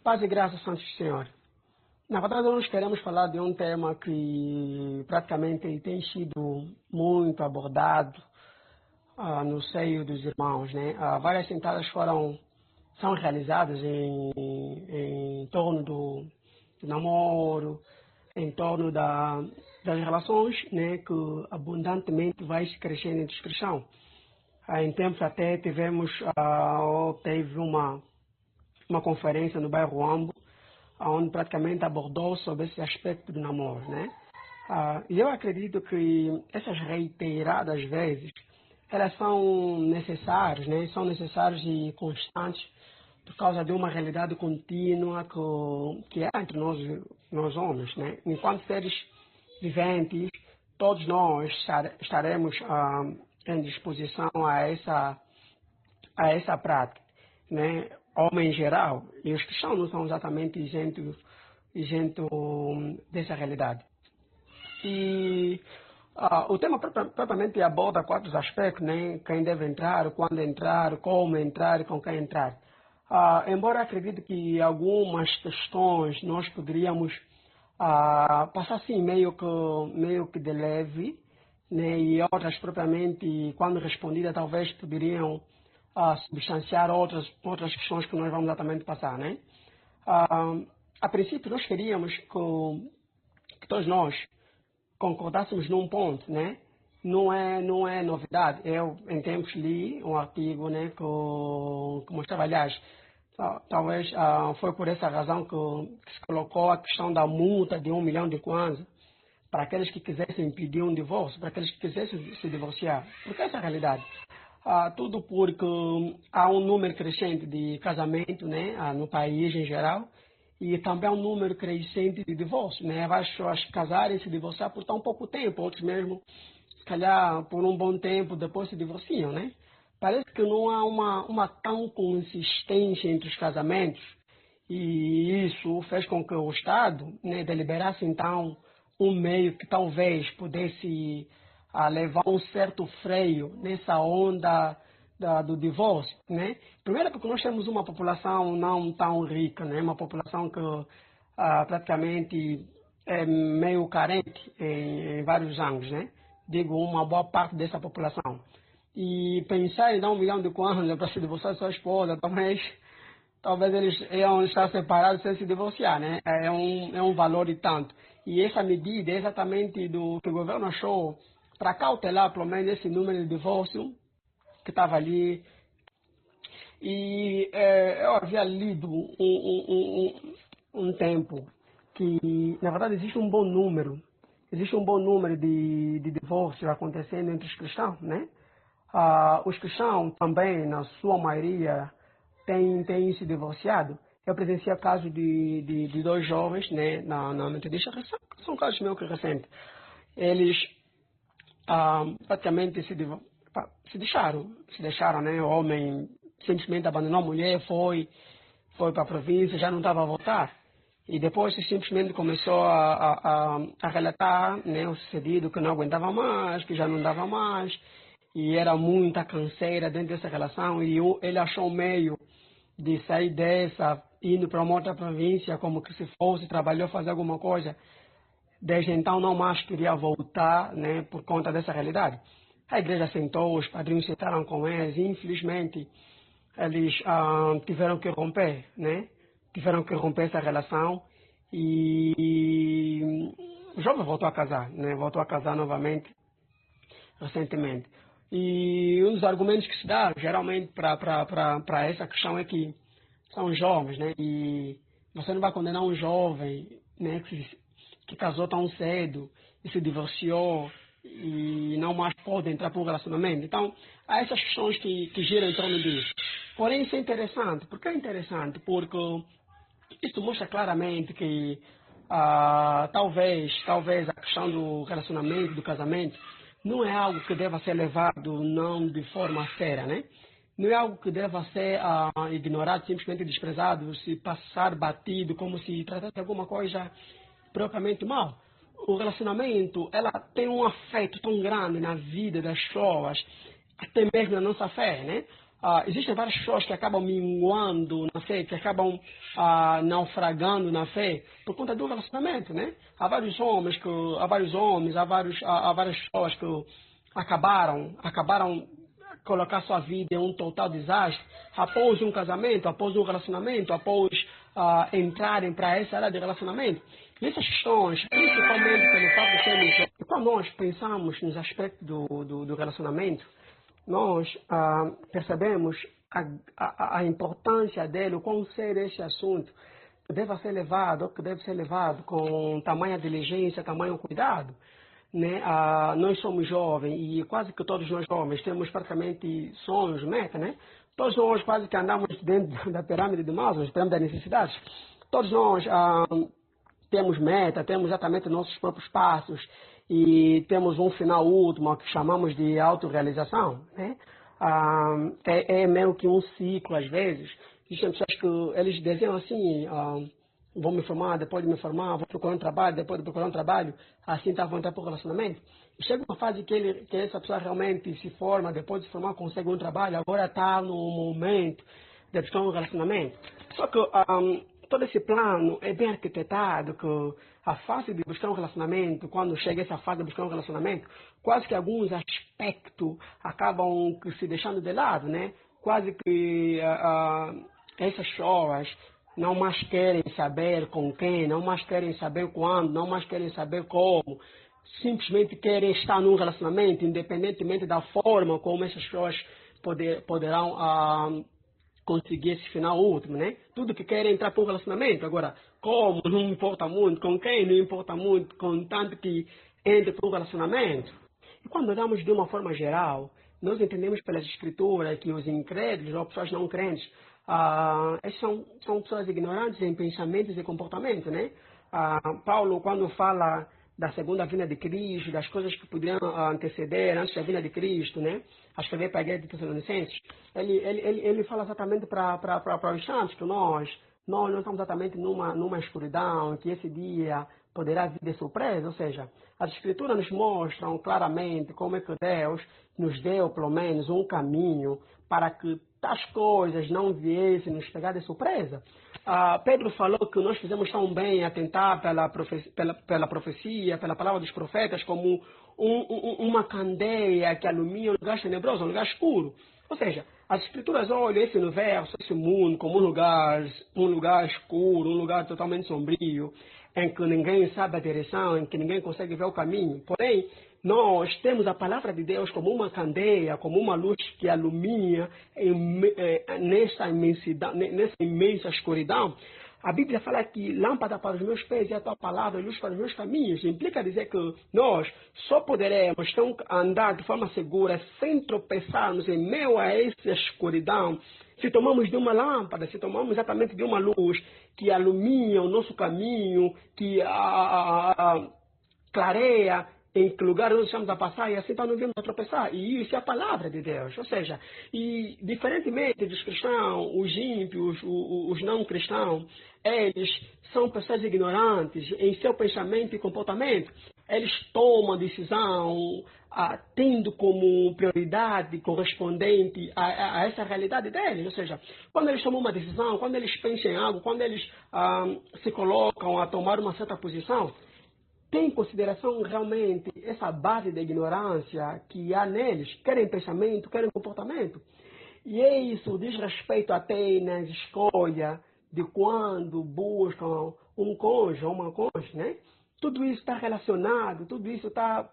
Paz e graça, Santo Senhor. Na verdade, nós queremos falar de um tema que praticamente tem sido muito abordado no seio dos irmãos, né? Várias sentadas são realizadas em torno do namoro, em torno das relações, né? Que abundantemente vai se crescendo entre os cristãos. Em tempos até teve uma conferência no bairro Ambo, onde praticamente abordou sobre esse aspecto do namoro, né? E eu acredito que essas reiteradas vezes, elas são necessárias, né? São necessárias e constantes por causa de uma realidade contínua que é entre nós homens, né? Enquanto seres viventes, todos nós estaremos em disposição a essa prática, né? Homem em geral, e os cristãos não são exatamente isentos dessa realidade. E o tema propriamente aborda quatro aspectos, né? Quem deve entrar, quando entrar, como entrar e com quem entrar. Embora acredite que algumas questões nós poderíamos passar assim meio que de leve, né? E outras propriamente, quando respondida, talvez poderiam substanciar outras questões que nós vamos exatamente passar, né? Ah, a princípio, nós queríamos que todos nós concordássemos num ponto, né? Não é novidade. Eu, em tempos, li um artigo, né, que mostrava, aliás, talvez foi por essa razão que se colocou a questão da multa de 1 milhão de kwanza para aqueles que quisessem pedir um divórcio, para aqueles que quisessem se divorciar. Porque essa é a realidade. Tudo porque há um número crescente de casamento, né, no país em geral, e também há um número crescente de divórcio, né? Várias pessoas casarem e se divorciar por tão pouco tempo, outros mesmo, se calhar, por um bom tempo, depois se divorciam, né? Parece que não há uma tão consistência entre os casamentos, e isso fez com que o Estado, né, deliberasse então um meio que talvez pudesse levar um certo freio nessa onda do divórcio, né? Primeiro porque nós temos uma população não tão rica, né? Uma população que praticamente é meio carente em vários ângulos, né? Digo, uma boa parte dessa população. E pensar em dar 1 milhão de kwanza para se divorciar de sua esposa, talvez eles iam estar separados sem se divorciar, né? É um valor e tanto. E essa medida é exatamente do que o governo achou para cautelar, pelo menos, esse número de divórcio que estava ali. E eu havia lido um tempo que, na verdade, existe um bom número de divórcios acontecendo entre os cristãos, né? Os cristãos também, na sua maioria, têm se divorciado. Eu presenciei casos de dois jovens, né, na metodista, são casos meio que recentes. Eles praticamente se deixaram, né? O homem simplesmente abandonou a mulher, foi para a província, já não estava a voltar. E depois simplesmente começou a relatar, né, o sucedido, que não aguentava mais, que já não dava mais, e era muita canseira dentro dessa relação, e ele achou um meio de sair dessa, indo para uma outra província, como que se fosse, trabalhou, fazer alguma coisa. Desde então não mais queria voltar, né, por conta dessa realidade. A igreja sentou, os padrinhos sentaram com eles, e infelizmente eles tiveram que romper, né? Tiveram que romper essa relação e o jovem voltou a casar, né? Voltou a casar novamente recentemente. E um dos argumentos que se dá geralmente para essa questão é que são jovens, né? E você não vai condenar um jovem, né, que casou tão cedo e se divorciou e não mais pode entrar para um relacionamento. Então, há essas questões que giram em torno disso. Porém, isso é interessante. Por que é interessante? Porque isso mostra claramente que talvez a questão do relacionamento, do casamento, não é algo que deva ser levado não de forma séria, né? Não é algo que deva ser ignorado, simplesmente desprezado, se passar batido, como se tratasse de alguma coisa propriamente mal. O relacionamento, ela tem um afeto tão grande na vida das pessoas, até mesmo na nossa fé, né? existem várias pessoas que acabam minguando na fé, que acabam naufragando na fé por conta do relacionamento, né? Há vários homens, há várias pessoas que acabaram colocar sua vida em um total desastre após um casamento, após um relacionamento, após entrarem para essa área de relacionamento. E essas questões, principalmente pelo fato de sermos... E quando nós pensamos nos aspectos do relacionamento, nós percebemos a importância dele, o quão sério é esse assunto, que deve ser levado com tamanha diligência, tamanho cuidado. Né? Nós somos jovens e quase que todos nós jovens temos praticamente sonhos, meta, né? Todos nós quase que andamos dentro da pirâmide de Maslow, pirâmide das necessidades. Todos nós temos meta, temos exatamente nossos próprios passos e temos um final último que chamamos de autorrealização, né? É meio que um ciclo às vezes. Existem pessoas que eles desenham assim, vou me formar, depois de me formar, vou procurar um trabalho, depois de procurar um trabalho, assim está a vontade para o relacionamento. E chega uma fase que essa pessoa realmente se forma, depois de se formar consegue um trabalho, agora está no momento de buscar um relacionamento. Só que todo esse plano é bem arquitetado, que a fase de buscar um relacionamento, quando chega essa fase de buscar um relacionamento, quase que alguns aspectos acabam se deixando de lado, né? Quase que essas pessoas não mais querem saber com quem, não mais querem saber quando, não mais querem saber como. Simplesmente querem estar num relacionamento, independentemente da forma como essas pessoas poderão conseguir esse final último, né? Tudo que querem entrar para um relacionamento. Agora, como não importa muito, com quem não importa muito, contanto que entre para um relacionamento. E quando olhamos de uma forma geral, nós entendemos pelas escrituras que os incrédulos ou pessoas não crentes essas são pessoas ignorantes em pensamentos e comportamentos, né? Paulo, quando fala da segunda vinda de Cristo, das coisas que poderiam anteceder antes da vinda de Cristo, né? A escrever para a igreja de Tessalonicenses, ele fala exatamente para os santos que nós não estamos exatamente numa escuridão, que esse dia poderá vir de surpresa, ou seja, as escrituras nos mostram claramente como é que Deus nos deu, pelo menos, um caminho para que tais coisas não viessem nos pegar de surpresa. Pedro falou que nós fizemos tão bem atentar pela profecia, pela palavra dos profetas, como uma candeia que alumia um lugar tenebroso, um lugar escuro. Ou seja, as escrituras olham esse universo, esse mundo, como um lugar escuro, um lugar totalmente sombrio, em que ninguém sabe a direção, em que ninguém consegue ver o caminho. Porém, nós temos a palavra de Deus como uma candeia, como uma luz que alumia nessa imensa escuridão. A Bíblia fala que lâmpada para os meus pés é a tua palavra, luz para os meus caminhos. Implica dizer que nós só poderemos andar de forma segura sem tropeçarmos em meio a essa escuridão se tomamos de uma lâmpada, se tomamos exatamente de uma luz que alumia o nosso caminho, que clareia em que lugar nós estamos a passar e assim então não vamos a tropeçar. E isso é a palavra de Deus. Ou seja, e diferentemente dos cristãos, os ímpios, os não cristãos, eles são pessoas ignorantes em seu pensamento e comportamento. Eles tomam decisão tendo como prioridade correspondente a essa realidade deles. Ou seja, quando eles tomam uma decisão, quando eles pensam em algo, quando eles se colocam a tomar uma certa posição, tem em consideração realmente essa base de ignorância que há neles, quer em pensamento, quer em comportamento. E isso diz respeito até na escolha de quando buscam um cônjuge ou uma cônjuge, né? Tudo isso está relacionado, tudo isso está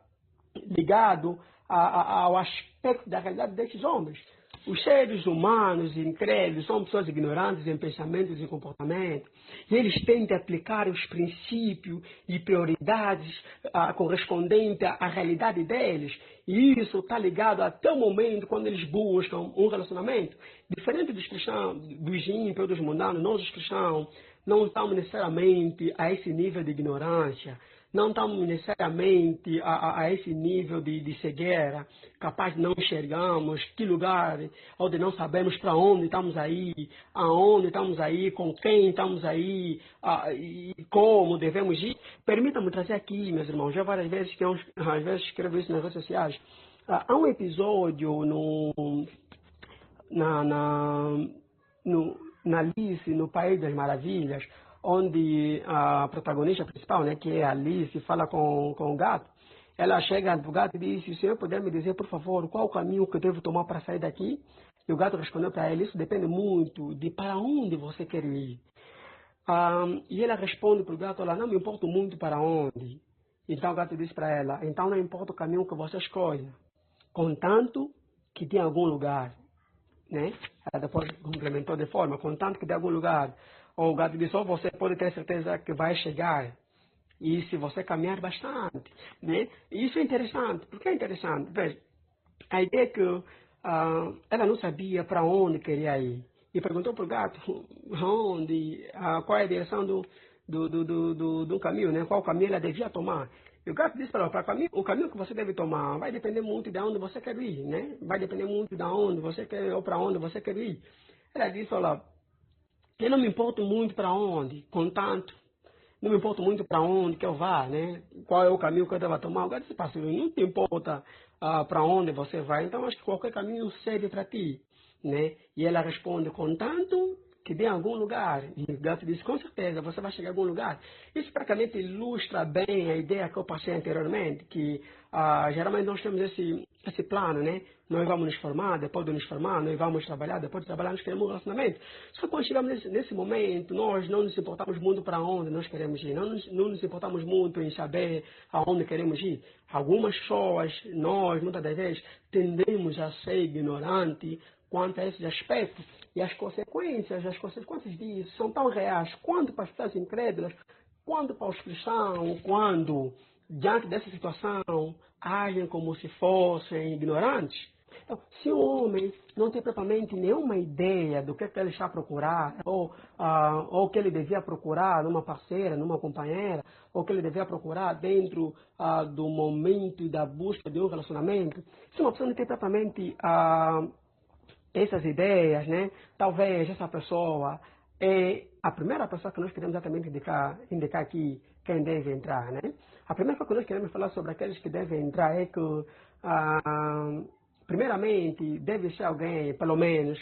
ligado ao aspecto da realidade desses homens. Os seres humanos incrédulos são pessoas ignorantes em pensamentos e comportamentos. E eles têm de aplicar os princípios e prioridades correspondentes à realidade deles. E isso está ligado até o momento quando eles buscam um relacionamento. Diferente dos cristãos, dos ímpios, dos mundanos, nós os cristãos não estamos necessariamente a esse nível de ignorância. Não estamos necessariamente a esse nível de cegueira, capaz de não enxergarmos que lugar, onde não sabemos para onde estamos aí, aonde estamos aí, com quem estamos aí, e como devemos ir. Permita-me trazer aqui, meus irmãos, já várias vezes que às vezes escrevo isso nas redes sociais. Há um episódio na, na, na Alice, no País das Maravilhas, onde a protagonista principal, né, que é a Alice, fala com o gato, ela chega para o gato e diz: se o senhor puder me dizer, por favor, qual o caminho que eu devo tomar para sair daqui? E o gato respondeu para ela: isso depende muito de para onde você quer ir. E ela responde para o gato: olha, não me importo muito para onde. Então o gato diz para ela: então não importa o caminho que você escolha, contanto que tenha algum lugar, né? Ela depois complementou de forma: contanto que tenha algum lugar. Ou o gato diz: ou você pode ter certeza que vai chegar. E se você caminhar bastante, né? E isso é interessante. Por que é interessante? Veja, a ideia é que ela não sabia para onde queria ir. E perguntou para o gato onde, qual é a direção do caminho, né? Qual caminho ela devia tomar. E o gato disse para ela: o caminho que você deve tomar vai depender muito de onde você quer ir, né? Vai depender muito de onde você quer, ou para onde você quer ir. Ela disse: olha, eu não me importo muito para onde, contanto não me importo muito para onde que eu vá, né? Qual é o caminho que eu devo tomar. O gato disse: parceiro, não te importa para onde você vai, então acho que qualquer caminho serve para ti, né? E ela responde: contanto que dê algum lugar. E o gato disse: com certeza, você vai chegar a algum lugar. Isso praticamente ilustra bem a ideia que eu passei anteriormente, que geralmente nós temos esse plano, né? Nós vamos nos formar, depois de nos formar, nós vamos trabalhar, depois de trabalhar nós queremos um relacionamento. Só que quando chegamos nesse momento, nós não nos importamos muito para onde nós queremos ir, não nos importamos muito em saber aonde queremos ir. Algumas pessoas, nós, muitas das vezes, tendemos a ser ignorantes quanto a esses aspectos. E as consequências disso são tão reais quanto para as pessoas incrédulas, quanto para os cristãos, quando, diante dessa situação, agem como se fossem ignorantes. Então, se o homem não tem propriamente nenhuma ideia do que ele está a procurar, ou o que ele devia procurar numa parceira, numa companheira, ou que ele devia procurar dentro do momento da busca de um relacionamento, se uma pessoa não tem propriamente essas ideias, né? Talvez essa pessoa é a primeira pessoa que nós queremos exatamente indicar aqui quem deve entrar, né? A primeira coisa que nós queremos falar sobre aqueles que devem entrar é que, primeiramente, deve ser alguém, pelo menos,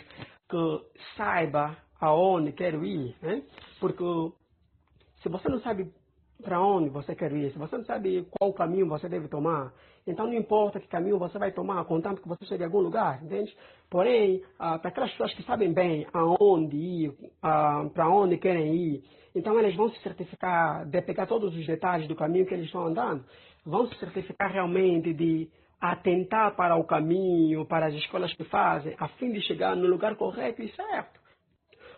que saiba aonde quer ir, né? Porque se você não sabe para onde você quer ir, se você não sabe qual caminho você deve tomar, então não importa que caminho você vai tomar, contanto que você chegue a algum lugar, entende? Porém, para aquelas pessoas que sabem bem aonde ir, para onde querem ir, então eles vão se certificar de pegar todos os detalhes do caminho que eles estão andando, vão se certificar realmente de atentar para o caminho, para as escolhas que fazem, a fim de chegar no lugar correto e certo.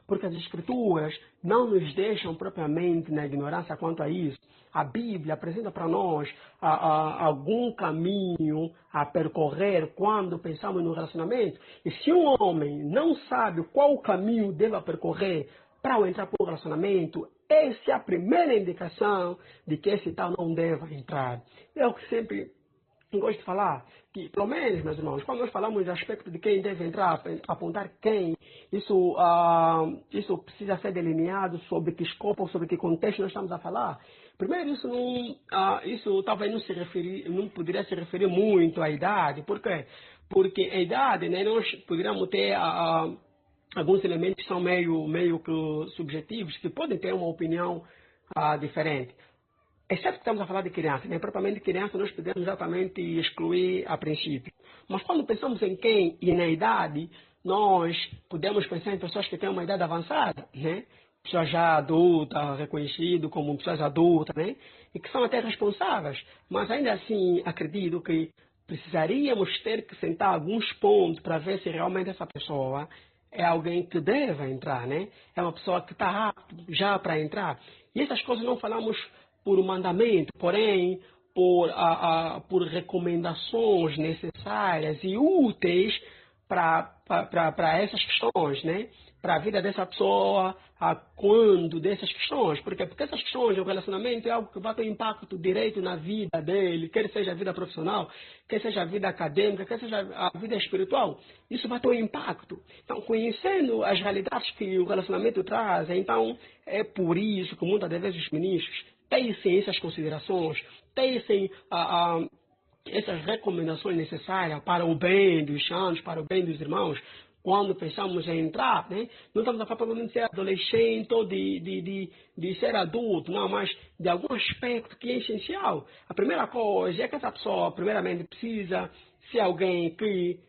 Porque as escrituras não nos deixam propriamente na ignorância quanto a isso. A Bíblia apresenta para nós algum caminho a percorrer quando pensamos no relacionamento. E se um homem não sabe qual o caminho deve percorrer para entrar para o relacionamento, essa é a primeira indicação de que esse tal não deva entrar. Eu sempre gosto de falar que, pelo menos, meus irmãos, quando nós falamos a aspecto de quem deve entrar, apontar quem, isso precisa ser delineado sobre que escopo, sobre que contexto nós estamos a falar. Primeiro, isso talvez não poderia se referir muito à idade. Por quê? Porque a idade, né, nós poderíamos ter alguns elementos que são meio que subjetivos, que podem ter uma opinião diferente. Exceto que estamos a falar de criança, né? Propriamente criança nós podemos exatamente excluir a princípio. Mas quando pensamos em quem e na idade, nós podemos pensar em pessoas que têm uma idade avançada, né? Pessoas já adultas, reconhecidas como pessoas adultas, né? E que são até responsáveis. Mas ainda assim, acredito que precisaríamos ter que sentar alguns pontos para ver se realmente essa pessoa é alguém que deve entrar, né? É uma pessoa que está apta já para entrar. E essas coisas não falamos por mandamento, porém por recomendações necessárias e úteis para essas questões, né? Para a vida dessa pessoa, quando dessas questões. Por quê? Porque essas questões, o relacionamento é algo que vai ter impacto direto na vida dele, quer seja a vida profissional, quer seja a vida acadêmica, quer seja a vida espiritual. Isso vai ter um impacto. Então, conhecendo as realidades que o relacionamento traz, então é por isso que muitas das vezes os ministros têm essas considerações, têm essas recomendações necessárias para o bem dos santos, para o bem dos irmãos, quando pensamos em entrar, né? Não estamos a falar provavelmente de ser adolescente ou de ser adulto, não, mas de algum aspecto que é essencial. A primeira coisa é que essa pessoa, primeiramente, precisa ser alguém que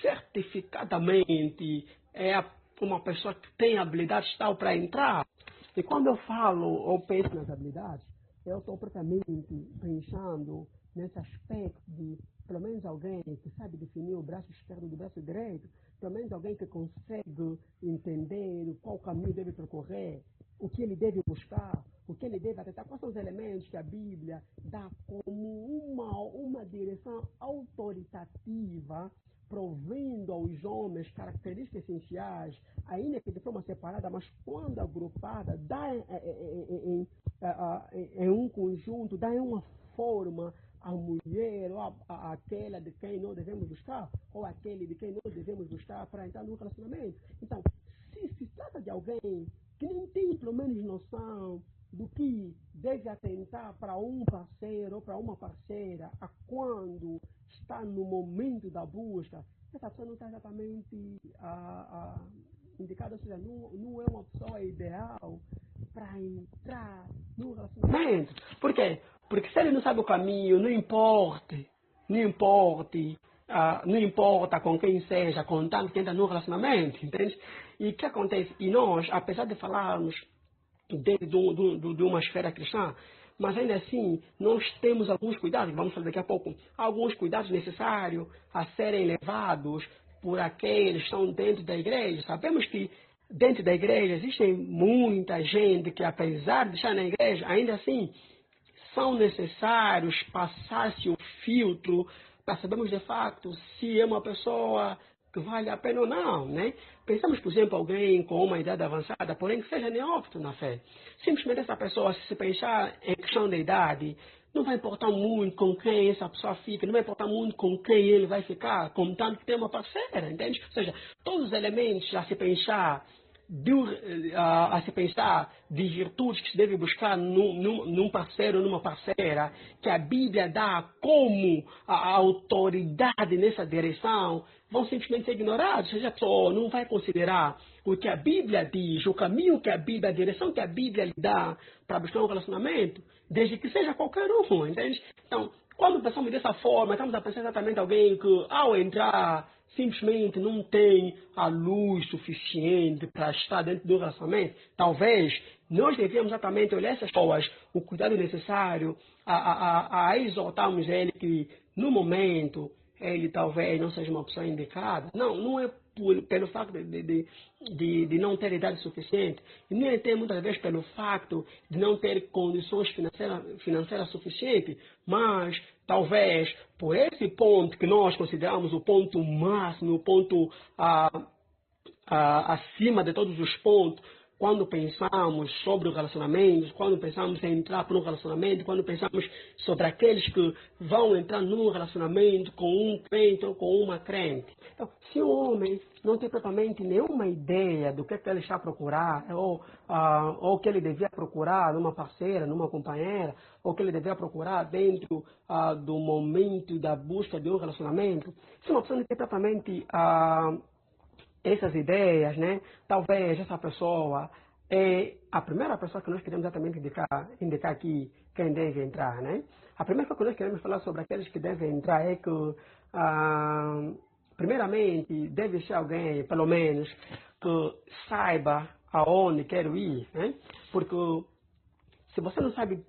certificadamente é uma pessoa que tem habilidades tal para entrar. E quando eu falo ou penso nas habilidades, eu estou propriamente pensando nesse aspecto de pelo menos alguém que sabe definir o braço esquerdo do braço direito, pelo menos alguém que consegue entender qual caminho deve percorrer, o que ele deve buscar, o que ele deve atentar, quais são os elementos que a Bíblia dá como uma direção autoritativa, provendo aos homens características essenciais, ainda que de forma separada, mas quando agrupada, dá em um conjunto, dá em uma forma a mulher ou aquela de quem nós devemos buscar, ou aquele de quem nós devemos buscar para entrar no relacionamento. Então, se trata de alguém que nem tem pelo menos noção do que deve atentar para um parceiro ou para uma parceira a quando está no momento da busca, essa pessoa não está exatamente indicada, ou seja, não é uma pessoa ideal para entrar no relacionamento. Por quê? Porque se ele não sabe o caminho, não importa com quem seja, contanto que entra no relacionamento, entende? E o que acontece? E nós, apesar de falarmos dentro de uma esfera cristã, mas ainda assim nós temos alguns cuidados, vamos falar daqui a pouco, alguns cuidados necessários a serem levados por aqueles que estão dentro da igreja. Sabemos que dentro da igreja existe muita gente que, apesar de estar na igreja, ainda assim são necessários passar-se o filtro para sabermos de fato se é uma pessoa que vale a pena ou não, né? Pensamos, por exemplo, alguém com uma idade avançada, porém que seja neófito na fé. Simplesmente essa pessoa, se pensar em questão da idade, não vai importar muito com quem essa pessoa fica, não vai importar muito com quem ele vai ficar, contanto que tem uma parceira, entende? Ou seja, todos os elementos a se pensar de virtudes que se deve buscar num parceiro ou numa parceira, que a Bíblia dá como a autoridade nessa direção, vão simplesmente ser ignorados. Ou seja, a pessoa não vai considerar o que a Bíblia diz, o caminho que a Bíblia, a direção que a Bíblia lhe dá para buscar um relacionamento, desde que seja qualquer um, entende? Então, quando pensamos dessa forma, estamos a pensar exatamente alguém que, ao entrar, simplesmente não tem a luz suficiente para estar dentro do relacionamento. Talvez nós devíamos exatamente olhar essas pessoas, o cuidado necessário, a exaltarmos ele que, no momento, ele talvez não seja uma pessoa indicada. Não é pelo facto de não ter idade suficiente, e nem até muitas vezes pelo facto de não ter condições financeiras suficientes, mas talvez por esse ponto que nós consideramos o ponto máximo, o ponto acima de todos os pontos, quando pensamos sobre o relacionamento, quando pensamos em entrar para um relacionamento, quando pensamos sobre aqueles que vão entrar num relacionamento com um crente ou com uma crente. Então, se o homem não tem propriamente nenhuma ideia do que ele está a procurar, ou que ele devia procurar numa parceira, numa companheira, ou que ele devia procurar dentro do momento da busca de um relacionamento, se uma pessoa não tem propriamente essas ideias, né? Talvez essa pessoa é a primeira pessoa que nós queremos exatamente indicar aqui quem deve entrar, né? A primeira coisa que nós queremos falar sobre aqueles que devem entrar é que, primeiramente, deve ser alguém, pelo menos, que saiba aonde quer ir, né? Porque se você não sabe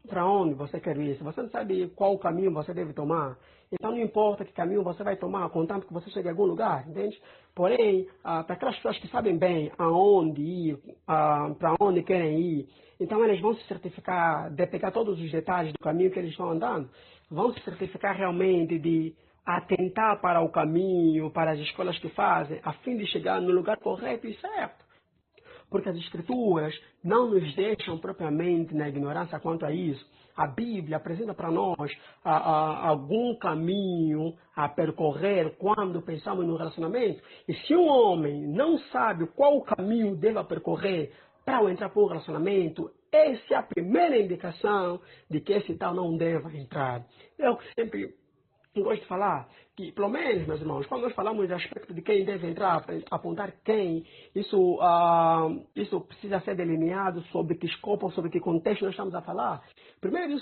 para onde você quer ir, se você não sabe qual caminho você deve tomar, então não importa que caminho você vai tomar, contanto que você chegue a algum lugar, entende? Porém, para aquelas pessoas que sabem bem aonde ir, para onde querem ir, então eles vão se certificar de pegar todos os detalhes do caminho que eles estão andando, vão se certificar realmente de atentar para o caminho, para as escolhas que fazem, a fim de chegar no lugar correto e certo. Porque as escrituras não nos deixam propriamente na ignorância quanto a isso. A Bíblia apresenta para nós algum caminho a percorrer quando pensamos no relacionamento. E se um homem não sabe qual caminho deve percorrer para entrar para um relacionamento, essa é a primeira indicação de que esse tal não deva entrar. Eu sempre gosto de falar que, pelo menos, meus irmãos, quando nós falamos de aspecto de quem deve entrar, apontar quem, isso precisa ser delineado sobre que escopo, sobre que contexto nós estamos a falar. Primeiro,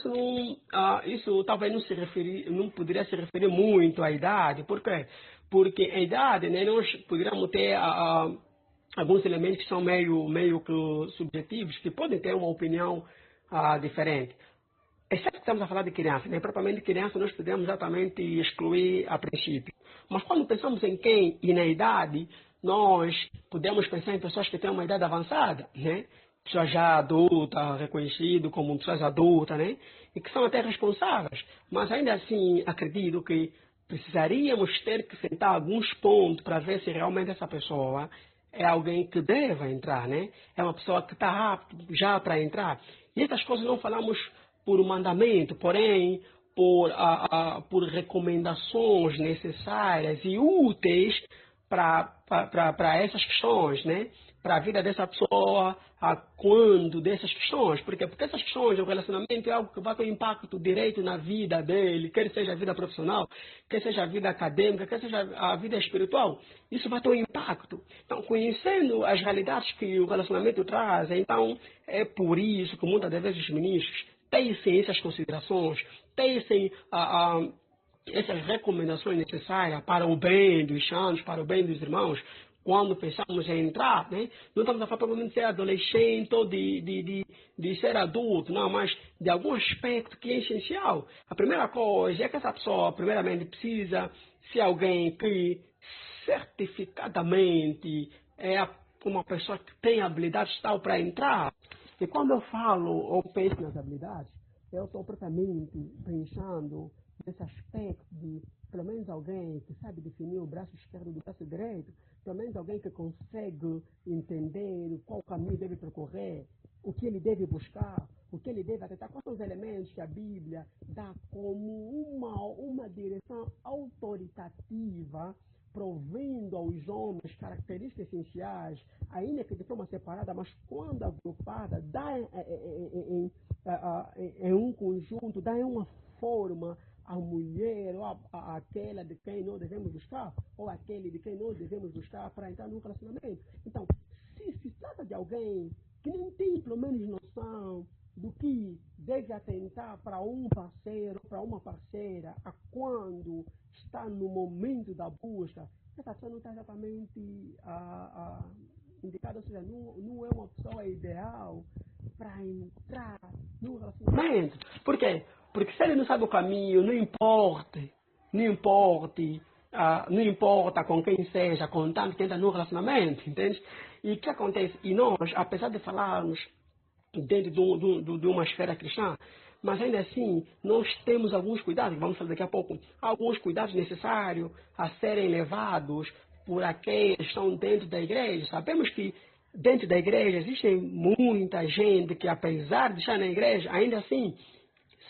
isso talvez não poderia se referir muito à idade. Por quê? Porque a idade, né, nós poderíamos ter alguns elementos que são meio que subjetivos, que podem ter uma opinião diferente. Exceto que estamos a falar de criança, né? Propriamente criança nós podemos exatamente excluir a princípio. Mas quando pensamos em quem e na idade, nós podemos pensar em pessoas que têm uma idade avançada, né? Pessoas já adultas, reconhecidas como pessoas adultas, né? E que são até responsáveis. Mas ainda assim, acredito que precisaríamos ter que sentar alguns pontos para ver se realmente essa pessoa é alguém que deve entrar, né? É uma pessoa que está apta já para entrar. E essas coisas não falamos por mandamento, porém por recomendações necessárias e úteis para essas questões, né? Para a vida dessa pessoa, quando dessas questões. Por quê? Porque essas questões, o relacionamento é algo que vai ter impacto direto na vida dele, quer seja a vida profissional, quer seja a vida acadêmica, quer seja a vida espiritual. Isso vai ter um impacto. Então, conhecendo as realidades que o relacionamento traz, então é por isso que muitas das vezes os ministros têm essas considerações, têm essas recomendações necessárias para o bem dos santos, para o bem dos irmãos, quando pensamos em entrar, né? Não estamos a falar provavelmente de ser adolescente ou de ser adulto, não, mas de algum aspecto que é essencial. A primeira coisa é que essa pessoa, primeiramente, precisa ser alguém que certificadamente é uma pessoa que tem habilidades tal para entrar. E quando eu falo ou penso nas habilidades, eu estou propriamente pensando nesse aspecto de, pelo menos, alguém que sabe definir o braço esquerdo do braço direito, pelo menos alguém que consegue entender qual caminho deve percorrer, o que ele deve buscar, o que ele deve atentar, quais são os elementos que a Bíblia dá como uma direção autoritativa, provendo aos homens características essenciais, ainda que de forma separada, mas quando agrupada, dá em um conjunto, dá em uma forma a mulher ou aquela de quem nós devemos buscar, ou aquele de quem nós devemos buscar para entrar num relacionamento. Então, se trata de alguém que nem tem pelo menos noção do que deve atentar para um parceiro, para uma parceira, a quando está no momento da busca, essa pessoa não está exatamente indicada, ou seja, não é uma pessoa ideal para entrar no relacionamento. Por quê? Porque se ele não sabe o caminho, não importa com quem seja, contanto que entra no relacionamento, entende? E o que acontece? E nós, apesar de falarmos dentro de uma esfera cristã, mas ainda assim nós temos alguns cuidados, vamos falar daqui a pouco, alguns cuidados necessários a serem levados por aqueles que estão dentro da igreja. Sabemos que dentro da igreja existe muita gente que, apesar de estar na igreja, ainda assim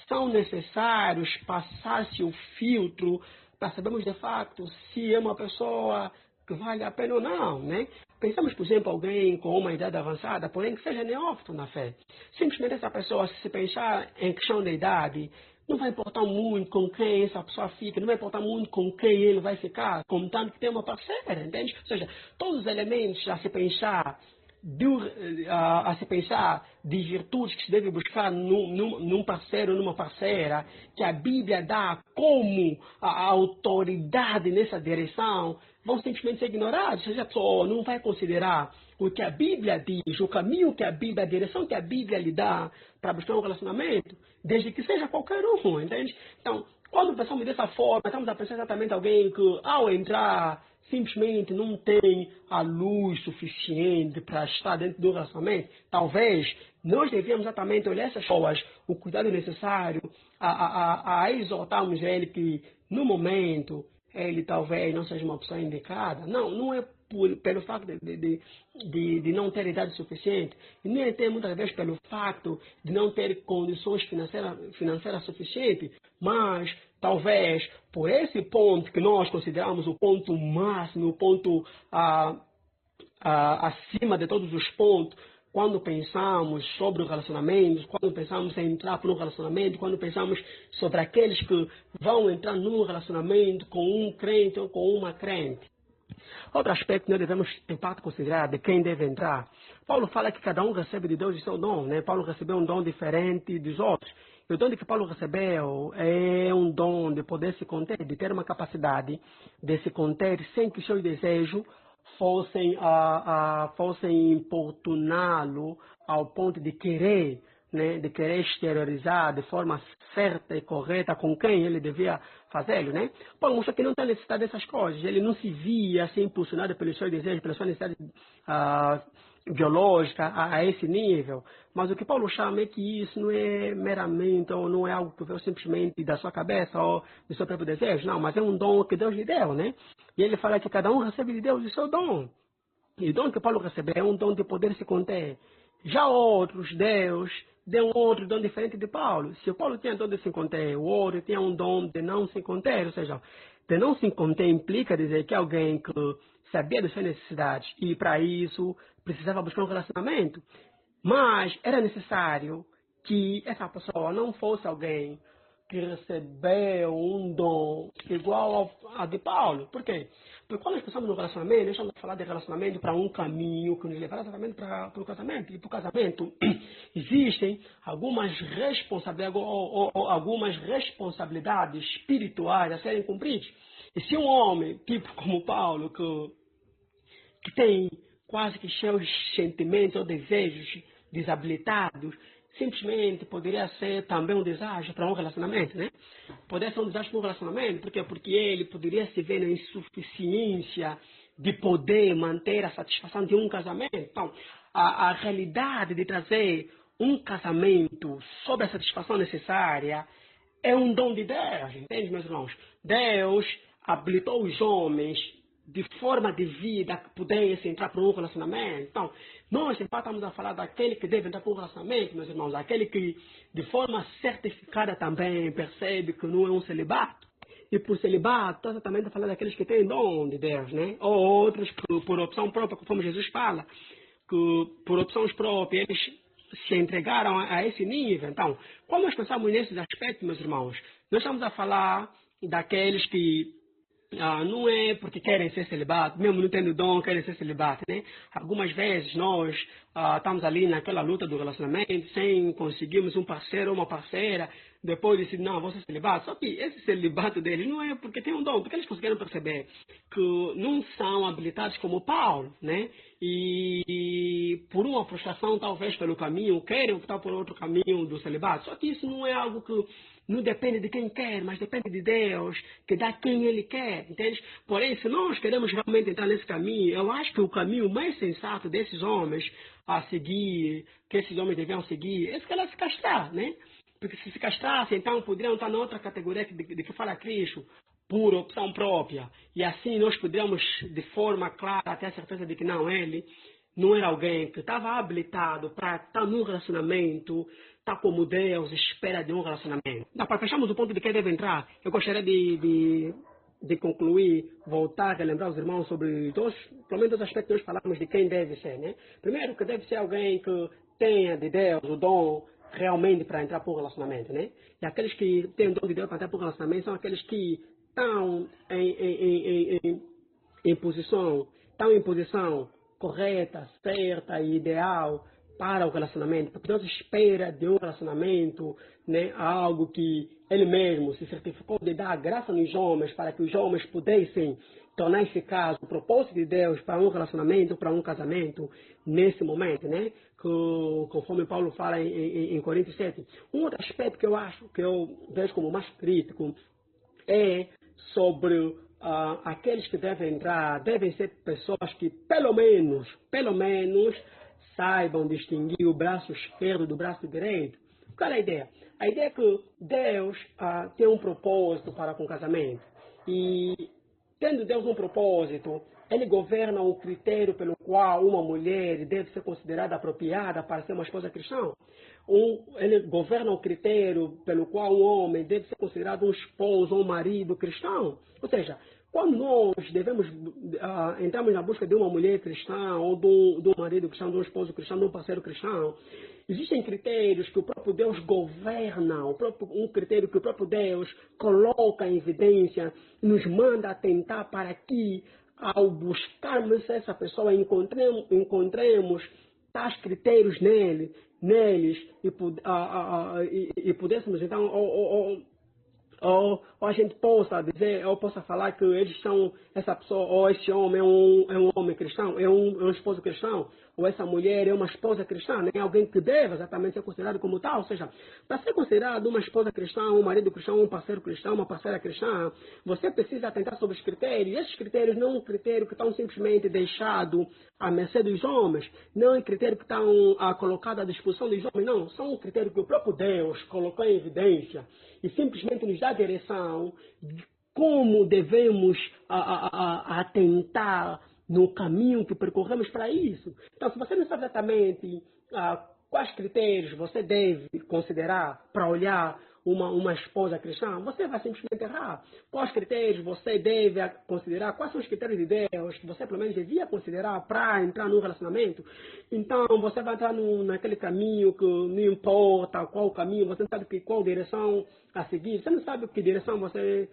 são necessários passar-se o filtro para sabermos de fato se é uma pessoa que vale a pena ou não, né? Pensamos, por exemplo, alguém com uma idade avançada, porém que seja neófito na fé. Simplesmente essa pessoa, se pensar em questão da idade, não vai importar muito com quem essa pessoa fica, não vai importar muito com quem ele vai ficar, contanto que tem uma parceira, entende? Ou seja, todos os elementos a se pensar de virtudes que se deve buscar num parceiro, numa parceira, que a Bíblia dá como a autoridade nessa direção, vão simplesmente ser ignorados. Ou seja, a pessoa não vai considerar o que a Bíblia diz, o caminho que a Bíblia, a direção que a Bíblia lhe dá para buscar um relacionamento, desde que seja qualquer um, entende? Então, quando pensamos dessa forma, estamos a pensar exatamente alguém que, ao entrar, simplesmente não tem a luz suficiente para estar dentro do relacionamento. Talvez nós devíamos exatamente olhar essas pessoas, o cuidado necessário, a exortarmos ele que, no momento, ele talvez não seja uma pessoa indicada. Não é pelo facto de não ter idade suficiente, e nem até muitas vezes pelo facto de não ter condições financeiras suficientes, mas talvez por esse ponto que nós consideramos o ponto máximo, o ponto acima de todos os pontos, quando pensamos sobre o relacionamento, quando pensamos em entrar para um relacionamento, quando pensamos sobre aqueles que vão entrar num relacionamento com um crente ou com uma crente. Outro aspecto que nós devemos, em parte, considerar de quem deve entrar. Paulo fala que cada um recebe de Deus o seu dom, né? Paulo recebeu um dom diferente dos outros. E o dom que Paulo recebeu é um dom de poder se conter, de ter uma capacidade de se conter sem que os seus desejos fossem importuná-lo ao ponto de querer, né, de querer exteriorizar de forma certa e correta com quem ele devia fazê-lo, né? Paulo mostrou que não tem necessidade dessas coisas. Ele não se via assim impulsionado pelos seus desejos, pela sua necessidade biológica a esse nível. Mas o que Paulo chama é que isso não é meramente, ou não é algo que veio simplesmente da sua cabeça ou do seu próprio desejo, não, mas é um dom que Deus lhe deu, né? E ele fala que cada um recebe de Deus o seu dom. E o dom que Paulo recebeu é um dom de poder se conter. Já outros, Deus deu um outro dom diferente de Paulo. Se o Paulo tinha dom de se conter, o outro tinha um dom de não se conter. Ou seja, de não se conter implica dizer que alguém que sabia das suas necessidades e para isso precisava buscar um relacionamento. Mas era necessário que essa pessoa não fosse alguém que recebeu um dom igual ao de Paulo. Por quê? Porque quando nós pensamos no relacionamento, nós estamos a falar de relacionamento para um caminho que nos levará exatamente para o casamento. E para o casamento existem algumas responsabilidades, ou algumas responsabilidades espirituais a serem cumpridas. E se um homem, tipo como Paulo, que tem quase que seus sentimentos ou desejos desabilitados, simplesmente poderia ser também um desastre para um relacionamento, né? Poderia ser um desastre para um relacionamento, por quê? Porque ele poderia se ver na insuficiência de poder manter a satisfação de um casamento. Então, a realidade de trazer um casamento sob a satisfação necessária é um dom de Deus, entende, meus irmãos? Deus habilitou os homens de forma de vida que pudessem entrar para um relacionamento. Então, nós, em parte, estamos a falar daquele que deve entrar para um relacionamento, meus irmãos, aquele que, de forma certificada também, percebe que não é um celibato. E por celibato, está exatamente a falar daqueles que têm dom de Deus, né? Ou outros que, por opção própria, conforme Jesus fala, que por opções próprias, eles se entregaram a esse nível. Então, quando nós pensamos nesses aspectos, meus irmãos, nós estamos a falar daqueles que não é porque querem ser celibato, mesmo não tendo dom, querem ser celibato, né? Algumas vezes nós estamos ali naquela luta do relacionamento, sem conseguirmos um parceiro ou uma parceira, depois decidir, não, vou ser celibato. Só que esse celibato deles não é porque tem um dom, porque eles conseguiram perceber que não são habilitados como Paulo, né? E por uma frustração, talvez pelo caminho, querem optar por outro caminho do celibato. Só que isso não é algo que não depende de quem quer, mas depende de Deus, que dá quem Ele quer, entende? Porém, se nós queremos realmente entrar nesse caminho, eu acho que o caminho mais sensato desses homens a seguir, que esses homens deviam seguir, é se calhar se castrar, né? Porque se castrassem, então poderiam estar na outra categoria de que fala Cristo, por opção própria. E assim nós poderíamos, de forma clara, ter a certeza de que não, ele não era alguém que estava habilitado para estar num relacionamento, tal como Deus espera de um relacionamento. Então, para fecharmos o ponto de quem deve entrar, eu gostaria de concluir, voltar a lembrar os irmãos sobre pelo menos dois aspectos que nós falamos de quem deve ser, né? Primeiro, que deve ser alguém que tenha de Deus o dom realmente para entrar para um relacionamento, né? E aqueles que têm o dom de Deus para entrar para um relacionamento são aqueles que estão em posição correta, certa e ideal para o relacionamento, porque Deus espera de um relacionamento, né, algo que Ele mesmo se certificou de dar graça nos homens para que os homens pudessem tornar esse caso o propósito de Deus para um relacionamento, para um casamento, nesse momento, né? Conforme Paulo fala em Coríntios 7. Um outro aspecto que eu acho, que eu vejo como mais crítico, é sobre aqueles que devem entrar, devem ser pessoas que pelo menos, saibam distinguir o braço esquerdo do braço direito. Qual é a ideia? A ideia é que Deus tem um propósito para com o casamento. E tendo Deus um propósito, Ele governa o critério pelo qual uma mulher deve ser considerada apropriada para ser uma esposa cristã. Ele governa o critério pelo qual um homem deve ser considerado um esposo ou um marido cristão. Ou seja, quando nós devemos entramos na busca de uma mulher cristã, ou de um marido cristão, de um esposo cristão, de um parceiro cristão, existem critérios que o próprio Deus governa, um critério que o próprio Deus coloca em evidência, nos manda atentar para que, ao buscarmos essa pessoa, encontremos tais critérios neles e pudéssemos então ou a gente possa dizer, ou possa falar que eles são, essa pessoa, ou esse homem é um homem cristão, é um esposo cristão, ou essa mulher é uma esposa cristã, né? Alguém que deve exatamente ser considerado como tal. Ou seja, para ser considerado uma esposa cristã, um marido cristão, um parceiro cristão, uma parceira cristã, você precisa atentar sobre os critérios. Esses critérios não são critérios que estão simplesmente deixados à mercê dos homens, não é critério que estão colocados à disposição dos homens, não. São critérios que o próprio Deus colocou em evidência e simplesmente nos dá direção de como devemos atentar no caminho que percorremos para isso. Então, se você não sabe exatamente quais critérios você deve considerar para olhar uma esposa cristã, você vai simplesmente errar. Quais critérios você deve considerar? Quais são os critérios de Deus que você, pelo menos, devia considerar para entrar num relacionamento? Então, você vai entrar naquele caminho que não importa qual caminho, você não sabe qual direção a seguir, você não sabe que direção você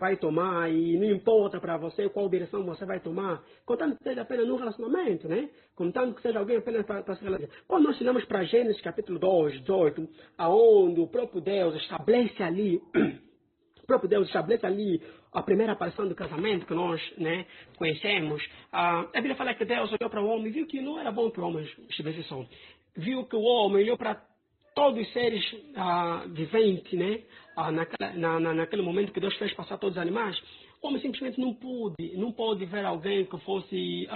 vai tomar e não importa para você qual direção você vai tomar, contanto que seja apenas num relacionamento, né? Contanto que seja alguém apenas para se relacionar. Quando nós chegamos para Gênesis capítulo 2, 18, aonde o próprio Deus estabelece ali, o próprio Deus estabelece ali a primeira aparição do casamento que nós, né, conhecemos, a Bíblia fala que Deus olhou para o homem e viu que não era bom que o homem estivesse só. Viu que o homem olhou para todos os seres viventes, né? Naquele momento que Deus fez passar todos os animais, o homem simplesmente não pôde ver alguém que fosse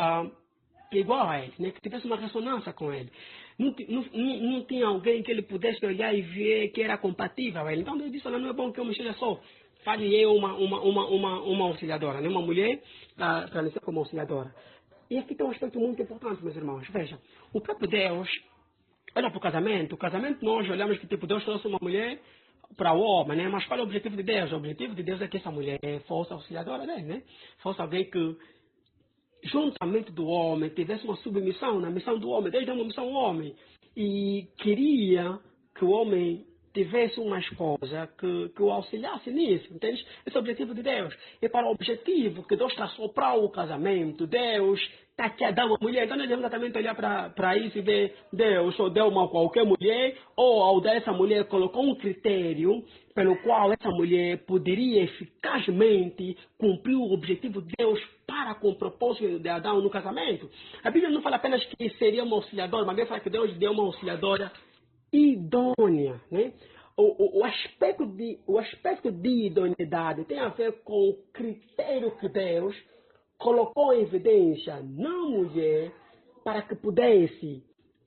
igual a ele, né? Que tivesse uma ressonância com ele. Não tinha alguém que ele pudesse olhar e ver que era compatível a ele. Então Deus disse, não é bom que o homem seja só. Fale eu uma auxiliadora, né? Uma mulher para nascer como auxiliadora. E aqui tem um aspecto muito importante, meus irmãos. Veja, o próprio Deus olha para o casamento. O casamento, nós olhamos que tipo, Deus trouxe uma mulher para o homem, né? Mas qual é o objetivo de Deus? O objetivo de Deus é que essa mulher fosse auxiliadora dele, né? Fosse alguém que, juntamente do homem, tivesse uma submissão na missão do homem. Deus deu uma missão ao homem. E queria que o homem tivesse uma esposa que o auxiliasse nisso, entende? Esse é o objetivo de Deus. E para o objetivo que Deus traçou para o casamento, Deus está aqui a dar uma mulher. Então nós devemos exatamente olhar para isso e ver, Deus ou deu uma qualquer mulher, ou ao dar essa mulher colocou um critério pelo qual essa mulher poderia eficazmente cumprir o objetivo de Deus para com o propósito de Adão no casamento. A Bíblia não fala apenas que seria uma auxiliadora, mas a Bíblia fala que Deus deu uma auxiliadora idônea, né? O aspecto de idoneidade tem a ver com o critério que Deus colocou em evidência na mulher para que pudesse,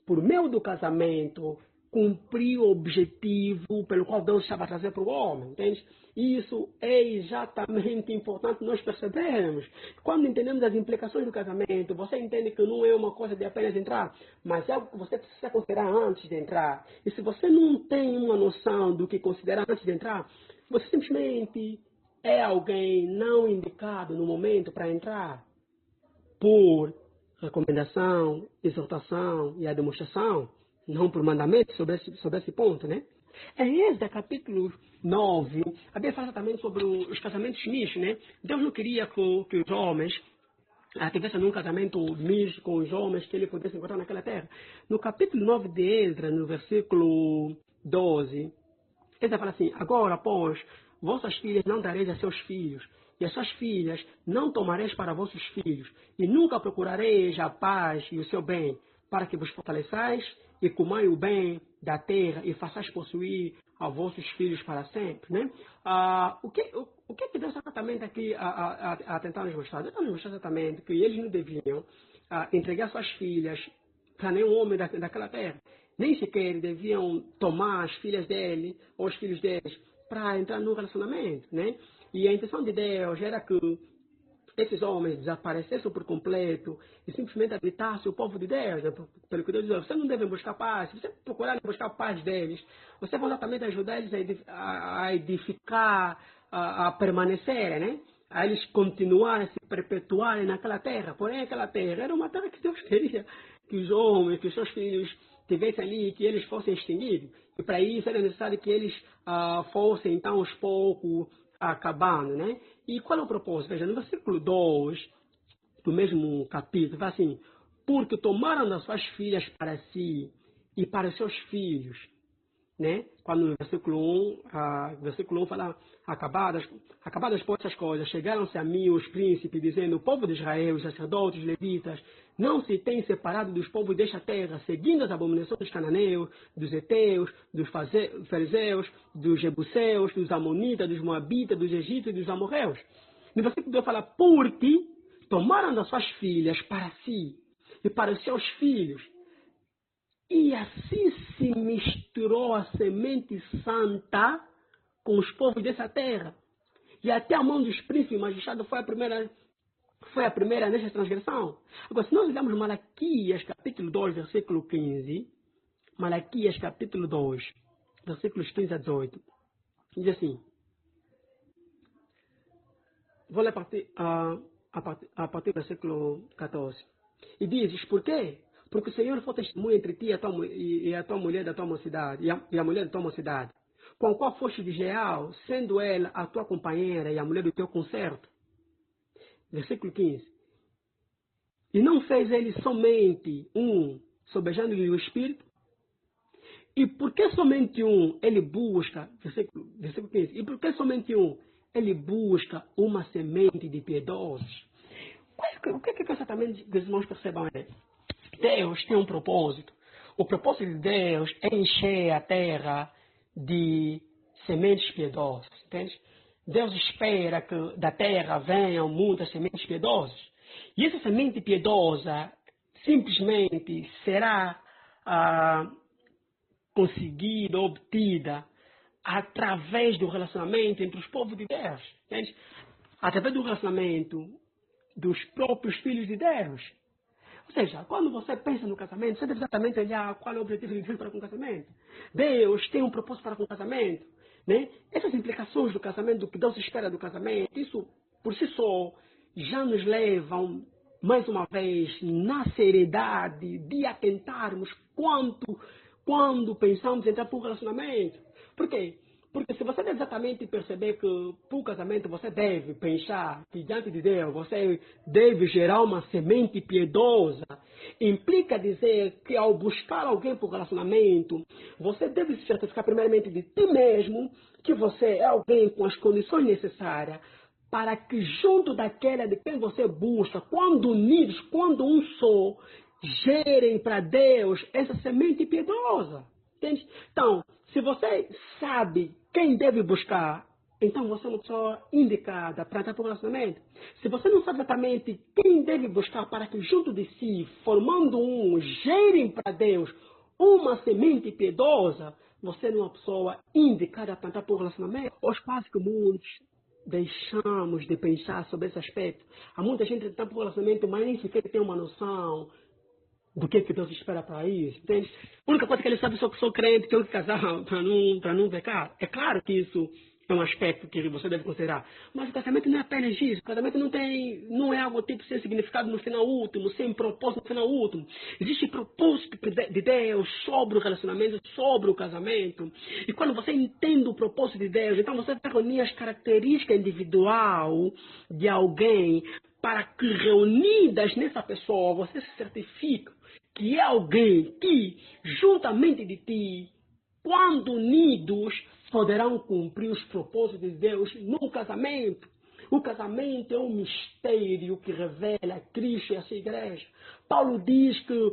por meio do casamento, cumprir o objetivo pelo qual Deus estava a trazer para o homem, entende? Isso é exatamente importante nós percebermos. Quando entendemos as implicações do casamento, você entende que não é uma coisa de apenas entrar, mas é algo que você precisa considerar antes de entrar. E se você não tem uma noção do que considerar antes de entrar, você simplesmente é alguém não indicado no momento para entrar por recomendação, exortação e a demonstração, não por mandamento sobre esse ponto, né? Em Êxodo capítulo 9, a Bíblia fala também sobre os casamentos mistos, né? Deus não queria que os homens tivessem um casamento misto com os homens que ele pudesse encontrar naquela terra. No capítulo 9 de Êxodo, no versículo 12, ele fala assim, agora, pois, vossas filhas não dareis a seus filhos, e as suas filhas não tomareis para vossos filhos, e nunca procurareis a paz e o seu bem, para que vos fortaleçais e comai o bem da terra e façais possuir a vossos filhos para sempre, né? O que Deus exatamente aqui a tentar nos mostrar? Deus está nos mostrando exatamente que eles não deviam entregar suas filhas para nenhum homem daquela terra. Nem sequer deviam tomar as filhas dele ou os filhos deles para entrar no relacionamento, né? E a intenção de Deus era que esses homens desaparecessem por completo e simplesmente habitassem o povo de Deus, né? Pelo que Deus diz, você não deve buscar paz. Se você procurar buscar a paz deles, você vai exatamente ajudar eles a edificar, a permanecer, né? a eles continuarem a se perpetuarem naquela terra. Porém, aquela terra era uma terra que Deus queria que os homens, que os seus filhos tivessem ali, que eles fossem extinguidos. E para isso era necessário que eles fossem, então, aos poucos, acabando, né? E qual é o propósito? Veja, no versículo 2 do mesmo capítulo, vai assim: porque tomaram das suas filhas para si e para os seus filhos, né? Quando no versículo 1 fala: acabadas por essas coisas, chegaram-se a mim os príncipes, dizendo: o povo de Israel, os sacerdotes, os levitas, não se tem separado dos povos desta terra, seguindo as abominações dos cananeus, dos heteus, dos fariseus, dos jebuseus, dos amonitas, dos moabitas, dos egípcios e dos amorreus. No versículo 2 fala: porque tomaram das suas filhas para si e para os seus filhos, e assim se misturou a semente santa com os povos dessa terra. E até a mão dos príncipes magistrados foi a primeira nessa transgressão. Agora, se nós olharmos Malaquias capítulo 2, versículo 15, Malaquias capítulo 2, versículos 15 a 18, diz assim, vou ler a partir do versículo 14. E dizes: por quê? Porque o Senhor foi testemunha entre ti e a tua mulher da tua mocidade, e a mulher da tua mocidade, com a qual foste vigial, sendo ela a tua companheira e a mulher do teu concerto. Versículo 15. E não fez ele somente um, sobejando-lhe o espírito? E por que somente um ele busca, versículo 15, e por que somente um ele busca uma semente de piedosos? O que é que exatamente os irmãos percebam é? Deus tem um propósito. O propósito de Deus é encher a terra de sementes piedosas. Entende? Deus espera que da terra venham muitas sementes piedosas. E essa semente piedosa simplesmente será conseguida, obtida, através do relacionamento entre os povos de Deus. Entende? Através do relacionamento dos próprios filhos de Deus. Ou seja, quando você pensa no casamento, você deve exatamente olhar qual é o objetivo de Deus para com o casamento. Deus tem um propósito para com o casamento. Né? Essas implicações do casamento, do que Deus espera do casamento, isso por si só já nos levam, mais uma vez, na seriedade de atentarmos quando pensamos em entrar para um relacionamento. Por quê? Porque se você deve exatamente perceber que para o casamento você deve pensar que diante de Deus você deve gerar uma semente piedosa, implica dizer que ao buscar alguém para o relacionamento, você deve se certificar primeiramente de ti mesmo que você é alguém com as condições necessárias para que junto daquela de quem você busca, quando unidos, quando um só, gerem para Deus essa semente piedosa. Entende? Então, se você sabe quem deve buscar, então você é uma pessoa indicada para entrar para o relacionamento. Se você não sabe exatamente quem deve buscar para que junto de si, formando um, gerem para Deus uma semente piedosa, você não é uma pessoa indicada para entrar para o relacionamento. Os quase comuns deixamos de pensar sobre esse aspecto. Há muita gente que está para o relacionamento, mas nem sequer tem uma noção do que Deus espera para isso, entende? A única coisa que ele sabe é que sou crente, tenho que casar para não pecar. É claro que isso é um aspecto que você deve considerar. Mas o casamento não é apenas isso. O casamento não é algo tipo sem significado no final último, sem propósito no final último. Existe propósito de Deus sobre o relacionamento, sobre o casamento. E quando você entende o propósito de Deus, então você vai reunir as características individual de alguém para que reunidas nessa pessoa você se certifique que é alguém que, juntamente de ti, quando unidos, poderão cumprir os propósitos de Deus no casamento. O casamento é um mistério que revela Cristo e a sua igreja. Paulo diz que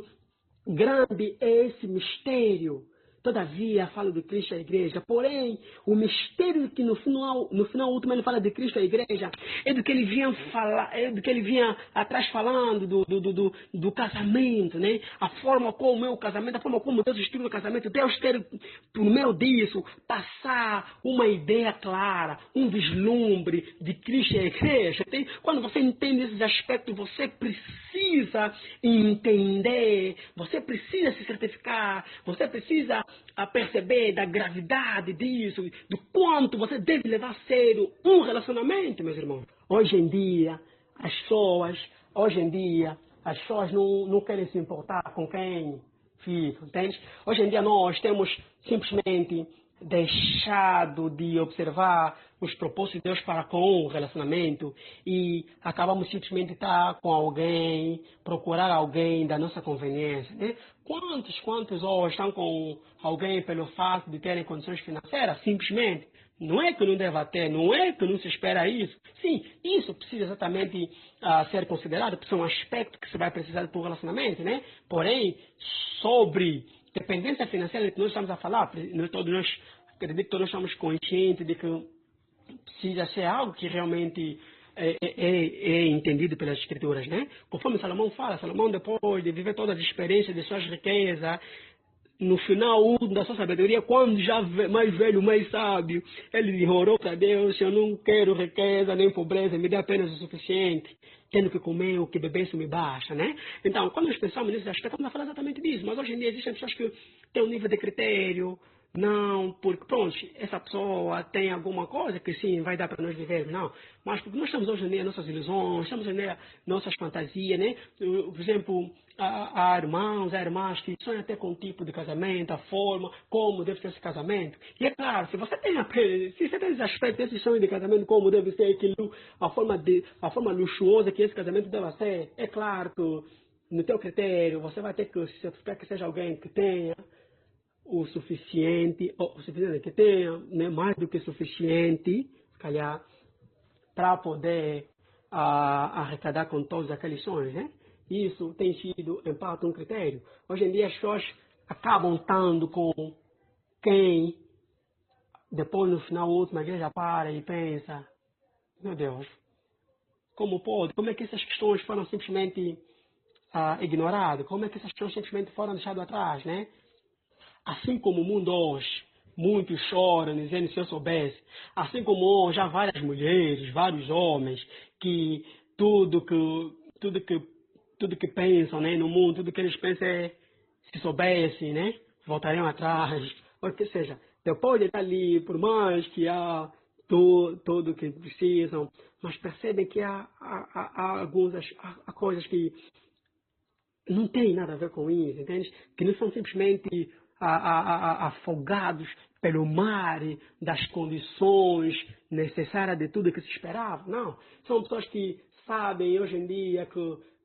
grande é esse mistério. Todavia, fala de Cristo e a igreja. Porém, o mistério que no final último ele fala de Cristo e a igreja é do que ele vinha falar, é do que ele vinha atrás falando do casamento, né? A forma como é o casamento, a forma como Deus estuda o casamento. Deus quer, por meio disso, passar uma ideia clara, um vislumbre de Cristo e a igreja. Quando você entende esses aspectos, você precisa entender, você precisa se certificar, você precisa a perceber da gravidade disso, do quanto você deve levar a sério um relacionamento, meus irmãos. Hoje em dia, hoje em dia, as pessoas não querem se importar com quem fica, entende? Hoje em dia nós temos simplesmente deixado de observar os propósitos de Deus para com o relacionamento e acabamos simplesmente estar com alguém, procurar alguém da nossa conveniência, né? Quantos hoje estão com alguém pelo fato de terem condições financeiras? Simplesmente. Não é que não deva ter, não é que não se espera isso. Sim, isso precisa exatamente ser considerado, porque é um aspecto que se vai precisar para o relacionamento, né? Porém, sobre dependência financeira que nós estamos a falar, acredito que todos estamos conscientes de que precisa ser algo que realmente é entendido pelas escrituras, né? Conforme Salomão fala, Salomão depois de viver todas as experiências de suas riquezas, no final da sua sabedoria, quando já mais velho, mais sábio, ele orou para Deus: eu não quero riqueza nem pobreza, me dê apenas o suficiente. Tendo que comer, o que beber, isso me basta, né? Então, quando nós pensamos nesse aspecto, estamos a falar exatamente disso. Mas hoje em dia existem pessoas que têm um nível de critério, não porque, pronto, essa pessoa tem alguma coisa que sim, vai dar para nós viver, não. Mas porque nós estamos hoje em dia nossas ilusões, estamos hoje em dia nossas fantasias, né? Por exemplo, há irmãos, há irmãs que sonham até com o tipo de casamento, a forma, como deve ser esse casamento. E é claro, se você tem esse aspecto, esse sonho de casamento, como deve ser aquilo, a forma luxuosa que esse casamento deve ser, é claro que no teu critério você vai ter que se certificar que seja alguém que tenha o suficiente que tenha, né, mais do que suficiente, se calhar, para poder arrecadar com todos aqueles sonhos, né? Isso tem sido, em parte, um critério. Hoje em dia as pessoas acabam estando com quem, depois no final, a última igreja para e pensa: meu Deus, como pode? Como é que essas questões foram simplesmente ignoradas? Como é que essas questões simplesmente foram deixadas atrás, né? Assim como o mundo hoje, muitos choram dizendo: se eu soubesse. Assim como hoje há várias mulheres, vários homens que tudo que, tudo que, tudo que pensam, né, no mundo, tudo que eles pensam é: se soubessem, né, voltariam atrás. Ou que seja, depois de estar ali, por mais que há tudo o que precisam, mas percebem que há há coisas que não tem nada a ver com isso, entende? Que não são simplesmente afogados pelo mar das condições necessárias de tudo que se esperava. Não. São pessoas que sabem hoje em dia que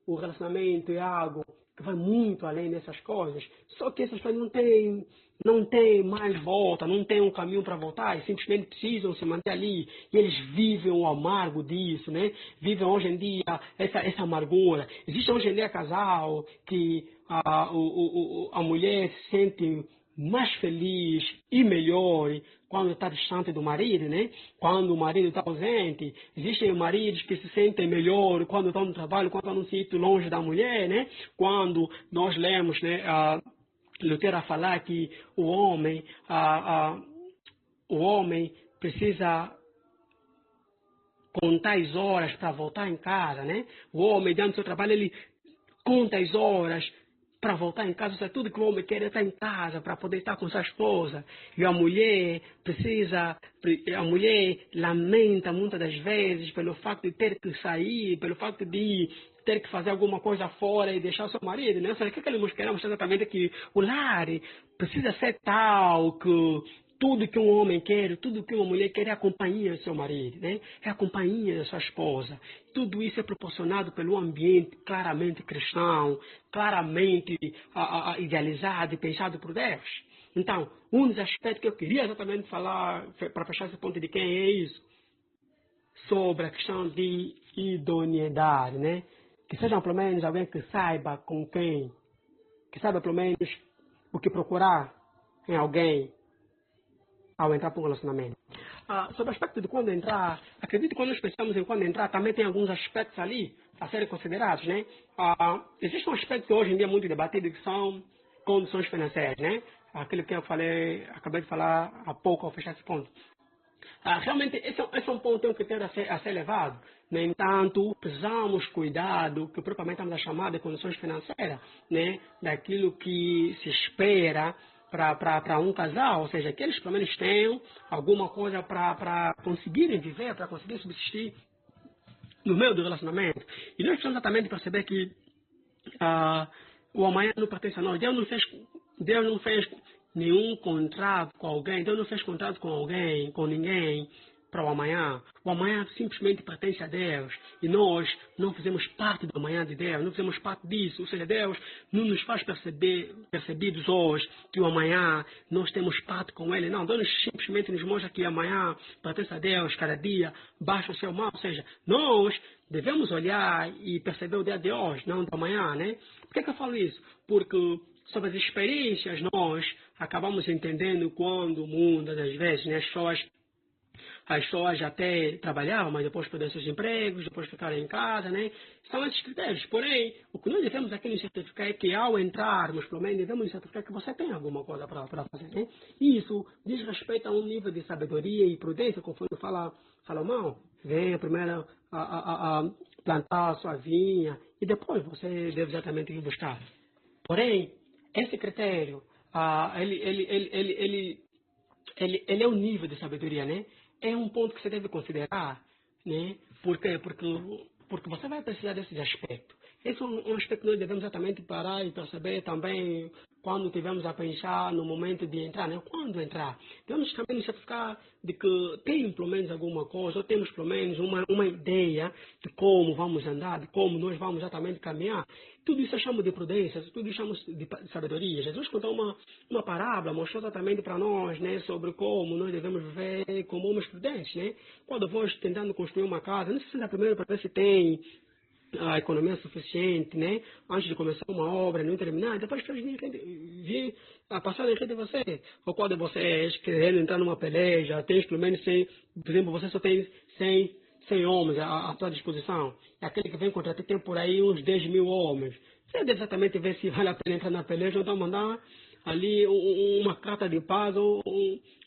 o relacionamento é algo que vai muito além dessas coisas. Só que essas pessoas não têm mais volta, não têm um caminho para voltar e simplesmente precisam se manter ali. E eles vivem o amargo disso, né? Vivem hoje em dia essa amargura. Existe hoje em dia casal que a mulher se sente mais feliz e melhor quando está distante do marido, né? Quando o marido está ausente. Existem maridos que se sentem melhor quando estão no trabalho, quando estão num sítio longe da mulher, né? Quando nós lemos, né, Lutero a falar que o homem precisa contar as horas para voltar em casa, né? O homem, dentro do seu trabalho, ele conta as horas para voltar em casa. Isso é tudo que o homem quer, é estar em casa para poder estar com sua esposa. E a mulher lamenta muitas das vezes pelo facto de ter que sair, pelo facto de ter que fazer alguma coisa fora e deixar o seu marido, né? Ou seja, o que nós queremos exatamente é que o lar precisa ser tal que tudo que um homem quer, tudo que uma mulher quer é a companhia do seu marido, né? É a companhia da sua esposa. Tudo isso é proporcionado pelo ambiente claramente cristão, claramente idealizado e pensado por Deus. Então, um dos aspectos que eu queria exatamente falar, para fechar esse ponto de quem é isso, sobre a questão de idoneidade, né? Que seja pelo menos alguém que saiba com quem, que saiba pelo menos o que procurar em alguém ao entrar para um relacionamento. Sobre o aspecto de quando entrar, acredito que quando nós pensamos em quando entrar, também tem alguns aspectos ali a serem considerados, né? Existe um aspecto que hoje em dia é muito debatido, que são condições financeiras, né? Aquilo que eu acabei de falar há pouco ao fechar esse ponto. Realmente, esse é um ponto, tem um critério a ser levado. No entanto, precisamos cuidar do que propriamente estamos a chamar de condições financeiras, né? Daquilo que se espera para um casal, ou seja, que eles pelo menos tenham alguma coisa para conseguirem viver, para conseguirem subsistir no meio do relacionamento. E nós precisamos exatamente perceber que o amanhã não pertence a nós. Deus não fez nenhum contrato com alguém. Deus não fez contrato com alguém, com ninguém para o amanhã. O amanhã simplesmente pertence a Deus. E nós não fizemos parte do amanhã de Deus. Não fizemos parte disso. Ou seja, Deus não nos faz percebidos hoje que o amanhã nós temos parte com Ele. Não, Deus simplesmente nos mostra que o amanhã pertence a Deus. Cada dia baixa o seu mal. Ou seja, nós devemos olhar e perceber o dia de hoje, não do amanhã, né? Por que eu falo isso? Porque sobre as experiências nós acabamos entendendo quando muitas das vezes, né, as pessoas até trabalhavam, mas depois perderam seus empregos, depois ficaram em casa, né? São esses critérios. Porém, o que nós devemos aqui nos certificar é que ao entrarmos, pelo menos, devemos nos certificar que você tem alguma coisa para fazer, né? E isso diz respeito a um nível de sabedoria e prudência, conforme fala Salomão. Venha primeiro a plantar a sua vinha e depois você deve exatamente ir buscar. Porém, esse critério, ele é um nível de sabedoria, né? É um ponto que você deve considerar, né? Por quê? Porque você vai precisar desse aspecto. Esse é um aspecto que nós devemos exatamente parar e perceber também quando tivermos a pensar no momento de entrar, né? Quando entrar. Devemos também nos certificar de que tem pelo menos alguma coisa, ou temos pelo menos uma ideia de como vamos andar, de como nós vamos exatamente caminhar. Tudo isso eu chamo de prudência, tudo isso eu chamo de sabedoria. Jesus contou uma parábola, mostrou exatamente para nós, né, sobre como nós devemos viver como homens prudentes, né? Quando vós tentando construir uma casa, não precisa primeiro para ver se tem a economia suficiente, né? Antes de começar uma obra, não terminar, depois vir a passar na frente de você. Ou quando você quer entrar numa peleja, tem pelo menos 100, por exemplo, você só tem 100 homens à sua disposição. E aquele que vem contra ti tem por aí uns 10.000 homens. Você deve exatamente ver se vale a pena entrar na peleja ou então mandar ali uma carta de paz ou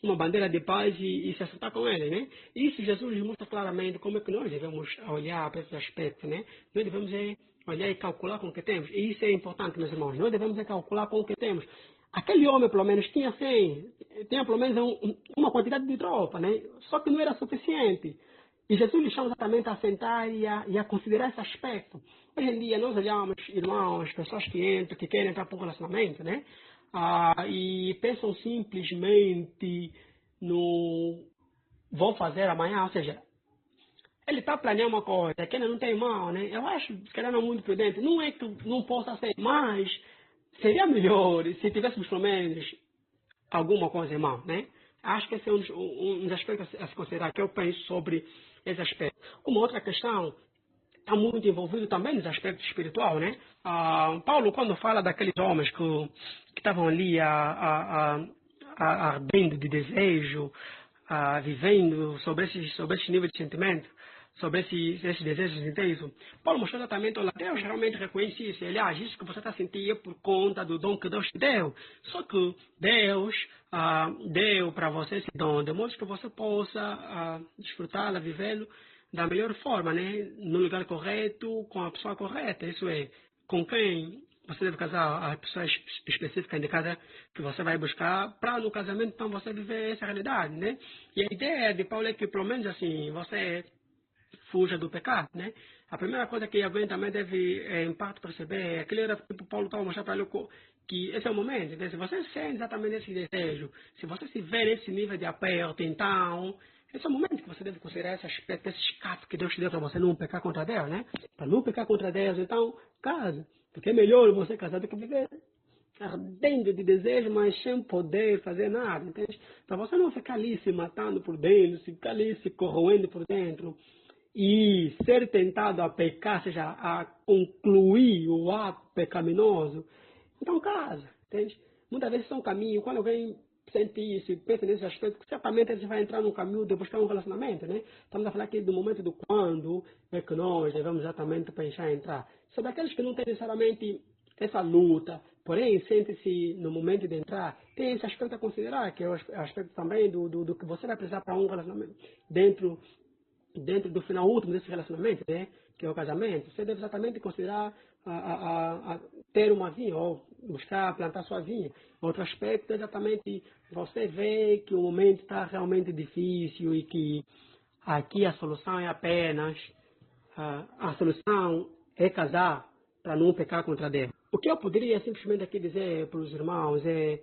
uma bandeira de paz e se acertar com ele, né? Isso Jesus nos mostra claramente como é que nós devemos olhar para esse aspecto, né? Nós devemos olhar e calcular com o que temos. E isso é importante, meus irmãos. Nós devemos calcular com o que temos. Aquele homem, pelo menos, tinha pelo menos uma quantidade de tropa, né? Só que não era suficiente. E Jesus lhe chama exatamente a sentar e a considerar esse aspecto. Hoje em dia, nós olhamos, irmãos, pessoas que querem entrar para um relacionamento, né? E pensam simplesmente no vou fazer amanhã, ou seja, ele está planeando uma coisa, que ainda não tem mal, né? Eu acho que ele não é muito prudente. Não é que não possa ser, mas seria melhor se tivéssemos pelo menos alguma coisa em mão, né? Acho que esse é um dos aspectos a se considerar, que eu penso sobre esse aspecto. Uma outra questão está muito envolvido também nos aspectos espiritual, né? Paulo, quando fala daqueles homens que estavam ali ardendo de desejo, vivendo sobre esse nível de sentimento, sobre esses desejos intensos, Paulo mostrou exatamente, olha, Deus realmente reconhece isso. Aliás, isso que você está sentindo é por conta do dom que Deus te deu. Só que Deus deu para você esse dom, de modo que você possa desfrutá-lo, vivê-lo da melhor forma, né? No lugar correto, com a pessoa correta. Isso é, com quem você deve casar, a pessoa específica indicada que você vai buscar para no casamento, então você viver essa realidade, né? E a ideia de Paulo é que, pelo menos assim, você fuja do pecado, né? A primeira coisa que alguém também deve, em parte, perceber é aquele era tipo Paulo estava mostrando para ele que esse é o momento, né? Se você sente exatamente esse desejo, se você se vê nesse nível de aperto, então esse é o momento que você deve considerar esse aspecto, esse escape que Deus te deu para você não pecar contra Deus, né? Para não pecar contra Deus, então, casa. Porque é melhor você casar do que viver ardendo de desejo, mas sem poder fazer nada, entende? Para você não ficar ali se matando por dentro, se ficar ali se corroendo por dentro e ser tentado a pecar, ou seja, a concluir o ato pecaminoso, então casa, entende? Muitas vezes é um caminho, quando alguém sente isso e pensa nesse aspecto, certamente ele vai entrar no caminho de buscar um relacionamento, né? Estamos a falar aqui do momento do quando é que nós devemos exatamente pensar em entrar. Sobre aqueles que não têm necessariamente essa luta, porém sente-se no momento de entrar, tem esse aspecto a considerar, que é o aspecto também do que você vai precisar para um relacionamento dentro do final último desse relacionamento, né, que é o casamento. Você deve exatamente considerar ter uma vinha, ou buscar plantar sua vinha. Outro aspecto é exatamente você ver que o momento está realmente difícil e que aqui a solução é apenas a solução é casar para não pecar contra Deus. O que eu poderia simplesmente aqui dizer para os irmãos é,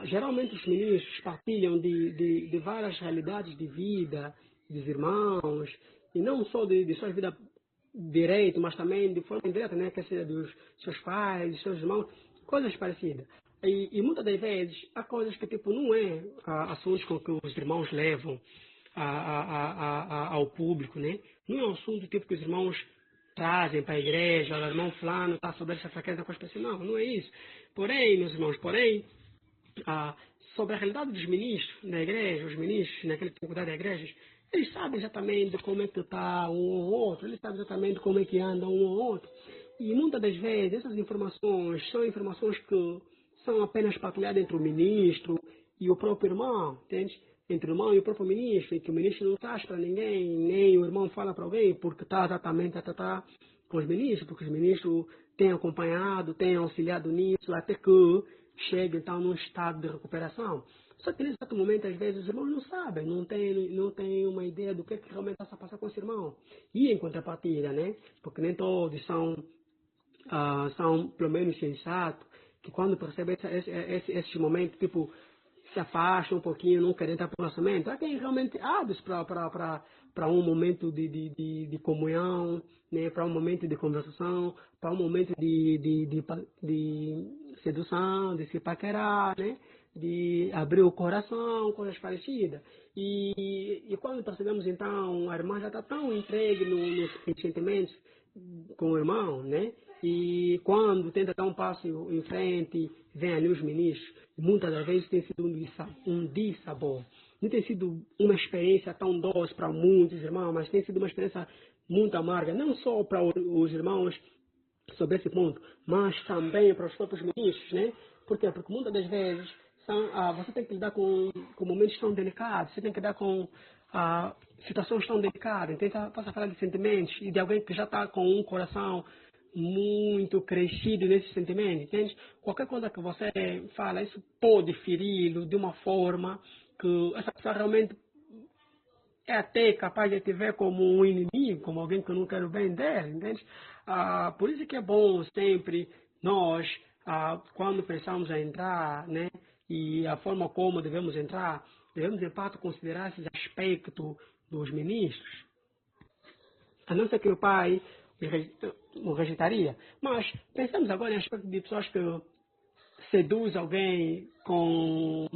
geralmente os ministros partilham de várias realidades de vida dos irmãos, e não só de sua vida direito, mas também de forma indireta, né, que seja dos seus pais, dos seus irmãos, coisas parecidas. E muitas das vezes há coisas que tipo não é assuntos com que os irmãos levam ao público, né? Não é um assunto tipo que os irmãos trazem para a igreja, o irmão fulano está sobre essa fraqueza com a pessoas. Não, não é isso. Porém, meus irmãos, sobre a realidade dos ministros na igreja, os ministros naquele que cuidar da igreja, eles sabem exatamente como é que está um ou outro, eles sabem exatamente como é que anda um ou outro. E muitas das vezes essas informações são informações que são apenas partilhadas entre o ministro e o próprio irmão, entende? Entre o irmão e o próprio ministro, e que o ministro não traz para ninguém, nem o irmão fala para alguém, porque está exatamente a tratar com os ministros, porque os ministros têm acompanhado, têm auxiliado nisso, até que chega então num estado de recuperação. Só que nesse exato momento, às vezes, os irmãos não sabem, não têm uma ideia do que realmente está a passar com esse irmão. E em contrapartida, né? Porque nem todos são pelo menos sensatos, que quando percebem esses momentos, tipo, se afastam um pouquinho, não querem estar próximamente. Há quem realmente abre para um momento de comunhão, né? Para um momento de conversação, para um momento de sedução, de se paquerar, né? De abrir o coração, coisas parecidas. E quando percebemos então, a irmã já está tão entregue nos sentimentos com o irmão, né? E quando tenta dar um passo em frente, vem ali os ministros, muitas das vezes tem sido um dissabor. Não tem sido uma experiência tão doce para muitos irmãos, mas tem sido uma experiência muito amarga, não só para os irmãos sobre esse ponto, mas também para os próprios ministros, né? Por quê? Porque muitas das vezes você tem que lidar com momentos tão delicados, você tem que lidar com situações tão delicadas, então posso falar de sentimentos e de alguém que já está com um coração muito crescido nesse sentimento, entende? Qualquer coisa que você fala, isso pode feri-lo de uma forma que essa pessoa realmente é até capaz de te ver como um inimigo, como alguém que não quer o bem dele, entende? Por isso que é bom sempre nós, quando pensamos em entrar, né, e a forma como devemos de fato considerar esses aspectos dos ministros, a não ser que o pai o rejeitaria. Mas pensamos agora em aspecto de pessoas que seduz alguém com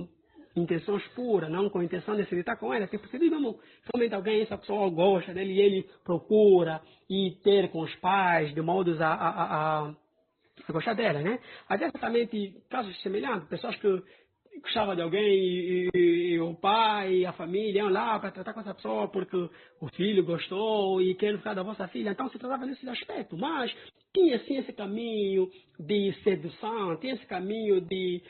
intenções puras, não com intenção de se deitar com ela. Tipo, se digamos, realmente alguém, essa pessoa gosta dele e ele procura ir ter com os pais, de modos a gostar dela, né? Até exatamente casos semelhantes, pessoas que gostavam de alguém e o pai e a família iam lá para tratar com essa pessoa porque o filho gostou e quer ficar da vossa filha. Então se tratava nesse aspecto, mas tinha sim esse caminho de sedução, tinha esse caminho de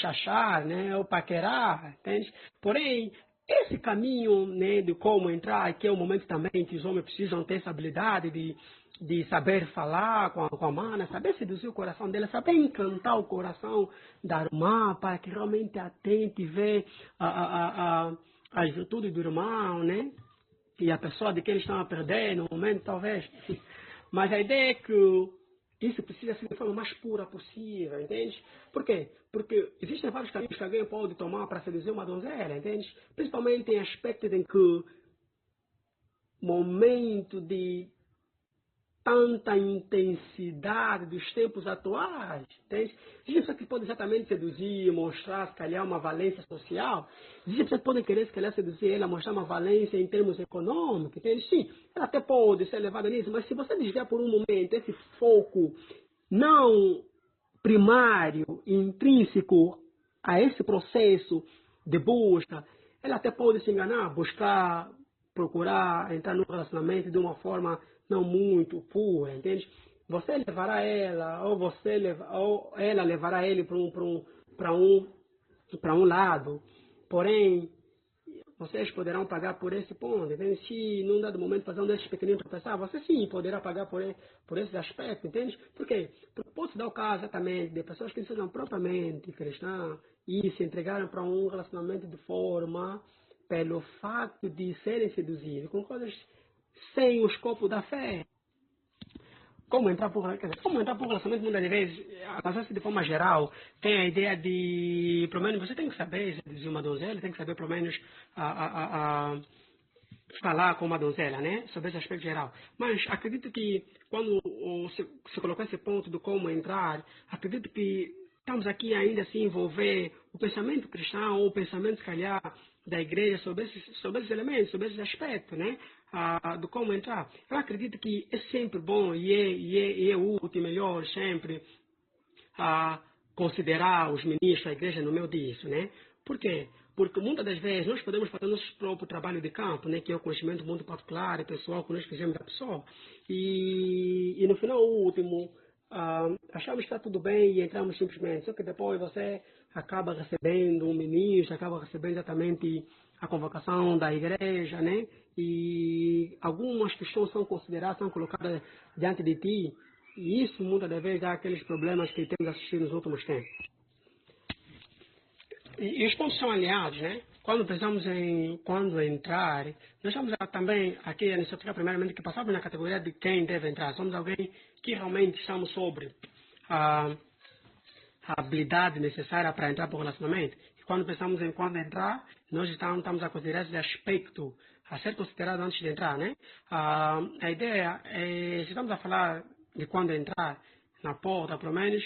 chachar, né, ou paquerar, entende? Porém, esse caminho, né, de como entrar, que é o momento também que os homens precisam ter essa habilidade de saber falar com a mana, saber seduzir o coração dela, saber encantar o coração da irmã, para que realmente atente e vê as virtudes do irmão, né? E a pessoa de que eles estão a perder no momento, talvez. Mas a ideia é que isso precisa ser de forma mais pura possível, entende? Por quê? Porque existem vários caminhos que alguém pode tomar para seduzir uma donzela, entende? Principalmente em aspectos em que momento de tanta intensidade dos tempos atuais, entende? Existem pessoas que podem exatamente seduzir, mostrar, se calhar, uma valência social. Existem pessoas que podem querer, se calhar, seduzir ela, mostrar uma valência em termos econômicos, entende? Sim, ela até pode ser levada nisso, mas se você desviar por um momento esse foco não primário, intrínseco a esse processo de busca, ela até pode se enganar, buscar, procurar entrar no relacionamento de uma forma não muito pura, entende? Você levará ela, ou ela levará ele para um lado, porém, vocês poderão pagar por esse ponto. Entende? Se num dado momento fazer um desses pequeninos tropeçar, você sim poderá pagar por esse aspecto, entende? Por quê? Porque pode se dar o caso exatamente de pessoas que não sejam propriamente cristãs e se entregaram para um relacionamento de forma pelo fato de serem seduzidos com coisas sem o escopo da fé. Como entrar por relacionamento, muitas vezes, às vezes de forma geral, tem a ideia de, pelo menos você tem que saber, dizer uma donzela, tem que saber pelo menos falar com uma donzela, né? Sobre esse aspecto geral. Mas acredito que quando se colocou esse ponto do como entrar, acredito que estamos aqui ainda assim envolver o pensamento cristão ou o pensamento, se calhar, da igreja sobre esses elementos, sobre esses aspectos, né? Do como entrar. Eu acredito que é sempre bom e é útil, melhor sempre considerar os ministros da igreja no meio disso, né? Por quê? Porque muitas das vezes nós podemos fazer nosso próprio trabalho de campo, né? Que é o conhecimento muito particular e pessoal que nós fizemos da pessoa. E no final último, achamos que está tudo bem e entramos simplesmente. Só que depois você acaba recebendo um ministro, acaba recebendo exatamente a convocação da igreja, né? E algumas questões são consideradas, são colocadas diante de ti. E isso muitas das vezes dá aqueles problemas que temos assistido nos últimos tempos. E os pontos são aliados, né? Quando pensamos em quando entrar, nós estamos também aqui a iniciativa, primeiramente, que passamos na categoria de quem deve entrar. Somos alguém que realmente estamos sobre a habilidade necessária para entrar para o relacionamento. E quando pensamos em quando entrar, nós estamos a considerar esse aspecto a ser considerado antes de entrar, né? A ideia é, se estamos a falar de quando entrar na porta, pelo menos,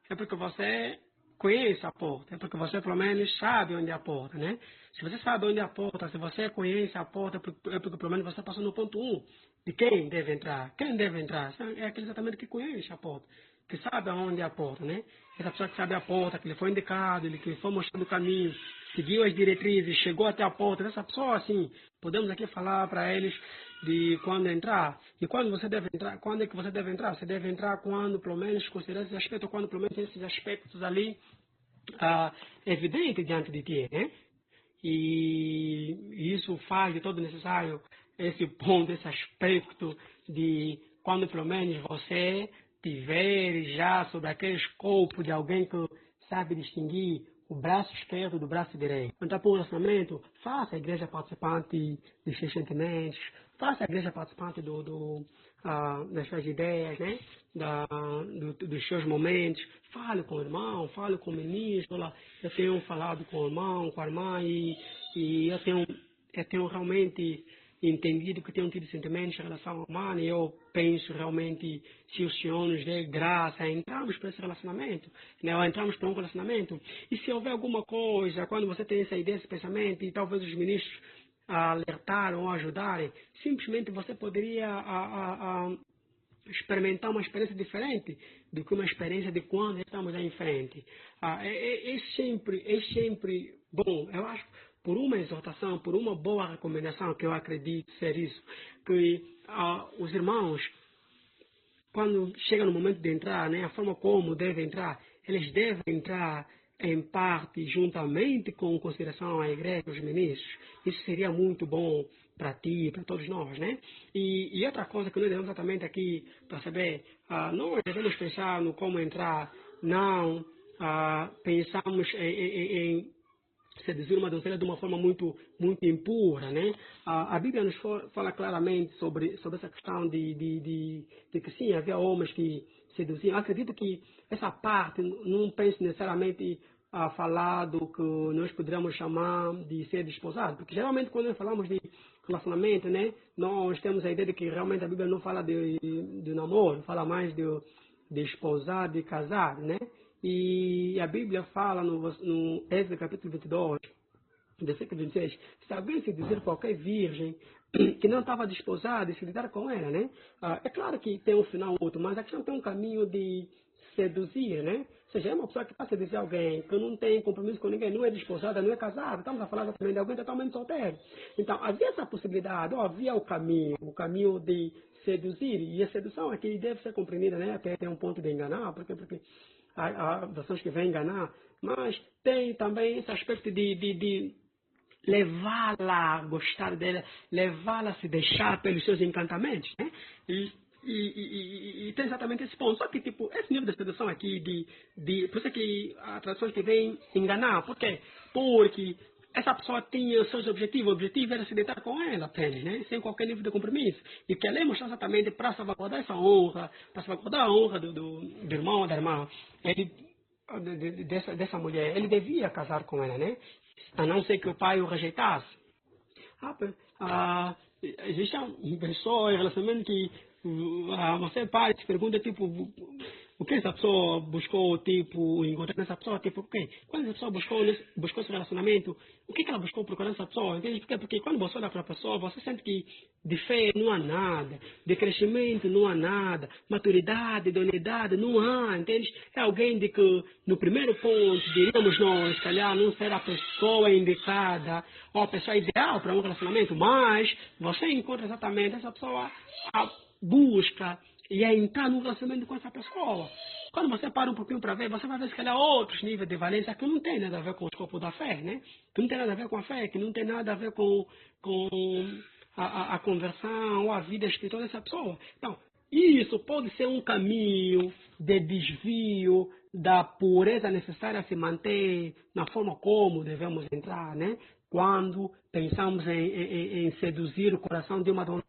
é porque você conhece a porta, é porque você pelo menos sabe onde é a porta, né? Se você sabe onde é a porta, se você conhece a porta, é porque pelo menos você passou no ponto 1 de quem deve entrar. Quem deve entrar? É aquele exatamente que conhece a porta, que sabe aonde é a porta, né? Essa pessoa que sabe a porta, que lhe foi indicado, ele que foi mostrando o caminho, seguiu as diretrizes, chegou até a porta. Essa pessoa, assim, podemos aqui falar para eles de quando entrar. E quando você deve entrar, quando é que você deve entrar? Você deve entrar quando, pelo menos, considerar esse aspecto, quando, pelo menos, esses aspectos ali evidentes diante de ti, né? E isso faz de todo necessário esse ponto, esse aspecto de quando pelo menos você tiver já sobre aquele escopo de alguém que sabe distinguir o braço esquerdo do braço direito. Então, para o relacionamento, faça a igreja participante dos seus sentimentos, faça a igreja participante das suas ideias, né? Dos seus momentos. Fale com o irmão, fale com o ministro. Olha, eu tenho falado com o irmão, com a irmã, e eu tenho realmente entendido que tenho tido sentimentos em relação ao humano, e eu penso realmente, se o Senhor nos dê graça, entramos para esse relacionamento, né? Ou entramos para um relacionamento. E se houver alguma coisa, quando você tem essa ideia, esse pensamento, e talvez os ministros alertaram ou ajudarem, simplesmente você poderia experimentar uma experiência diferente do que uma experiência de quando estamos aí em frente. É sempre bom, eu acho, por uma exortação, por uma boa recomendação, que eu acredito ser isso, que os irmãos, quando chega no momento de entrar, né, a forma como devem entrar, eles devem entrar em parte juntamente com consideração à igreja, os ministros. Isso seria muito bom para ti, para todos nós, né? E outra coisa que nós devemos exatamente aqui para saber, não devemos pensar no como entrar, não pensamos em seduzir uma donzela de uma forma muito impura, né? A Bíblia nos fala claramente sobre essa questão de que sim, havia homens que seduziam. Acredito que essa parte não pense necessariamente a falar do que nós poderíamos chamar de ser desposado, porque geralmente quando nós falamos de relacionamento, né, nós temos a ideia de que realmente a Bíblia não fala de namoro, fala mais de esposar, de casar, né? E a Bíblia fala no Êxodo capítulo 22, versículo 26, se alguém se dizer qualquer virgem que não estava desposada e se lidar com ela, né? É claro que tem um final outro, mas a questão tem um caminho de seduzir, né? Ou seja, é uma pessoa que está a seduzir alguém, que não tem compromisso com ninguém, não é desposada, não é casada, estamos a falar também de alguém totalmente solteiro. Então, havia essa possibilidade, ou havia o caminho de seduzir, e a sedução aqui deve ser compreendida, né? Até tem um ponto de enganar, porque há pessoas que vêm enganar, mas tem também esse aspecto de levá-la a gostar dela, levá-la a se deixar pelos seus encantamentos, né? E tem exatamente esse ponto. Só que, tipo, esse nível de sedução aqui, por isso é que há traduções que vêm enganar. Por quê? Porque essa pessoa tinha os seus objetivos. O objetivo era se deitar com ela apenas, né? Sem qualquer nível de compromisso. E que a lei mostrou exatamente para salvaguardar essa honra, para salvaguardar a honra do irmão ou da irmã, ele, dessa mulher, ele devia casar com ela, né? A não ser que o pai o rejeitasse. Existem pessoas em relacionamento que você pai se pergunta tipo o que essa pessoa buscou tipo encontrar nessa pessoa, tipo o quê? Quando essa pessoa buscou esse relacionamento, o que ela buscou procurar nessa pessoa? Entende? Por quê? Porque quando você olha para a pessoa, você sente que de fé não há nada, de crescimento não há nada, maturidade, idoneidade não há, entende? É alguém de que no primeiro ponto diríamos nós, se calhar não será a pessoa indicada ou a pessoa ideal para um relacionamento, mas você encontra exatamente essa pessoa a busca e é entrar num relacionamento com essa pessoa. Quando você para um pouquinho para ver, você vai ver se calhar outros níveis de valência que não tem nada a ver com o escopo da fé, né? Que não tem nada a ver com a fé, que não tem nada a ver com a conversão ou a vida espiritual dessa pessoa. Então, isso pode ser um caminho de desvio da pureza necessária a se manter na forma como devemos entrar, né? Quando pensamos em seduzir o coração de uma dona,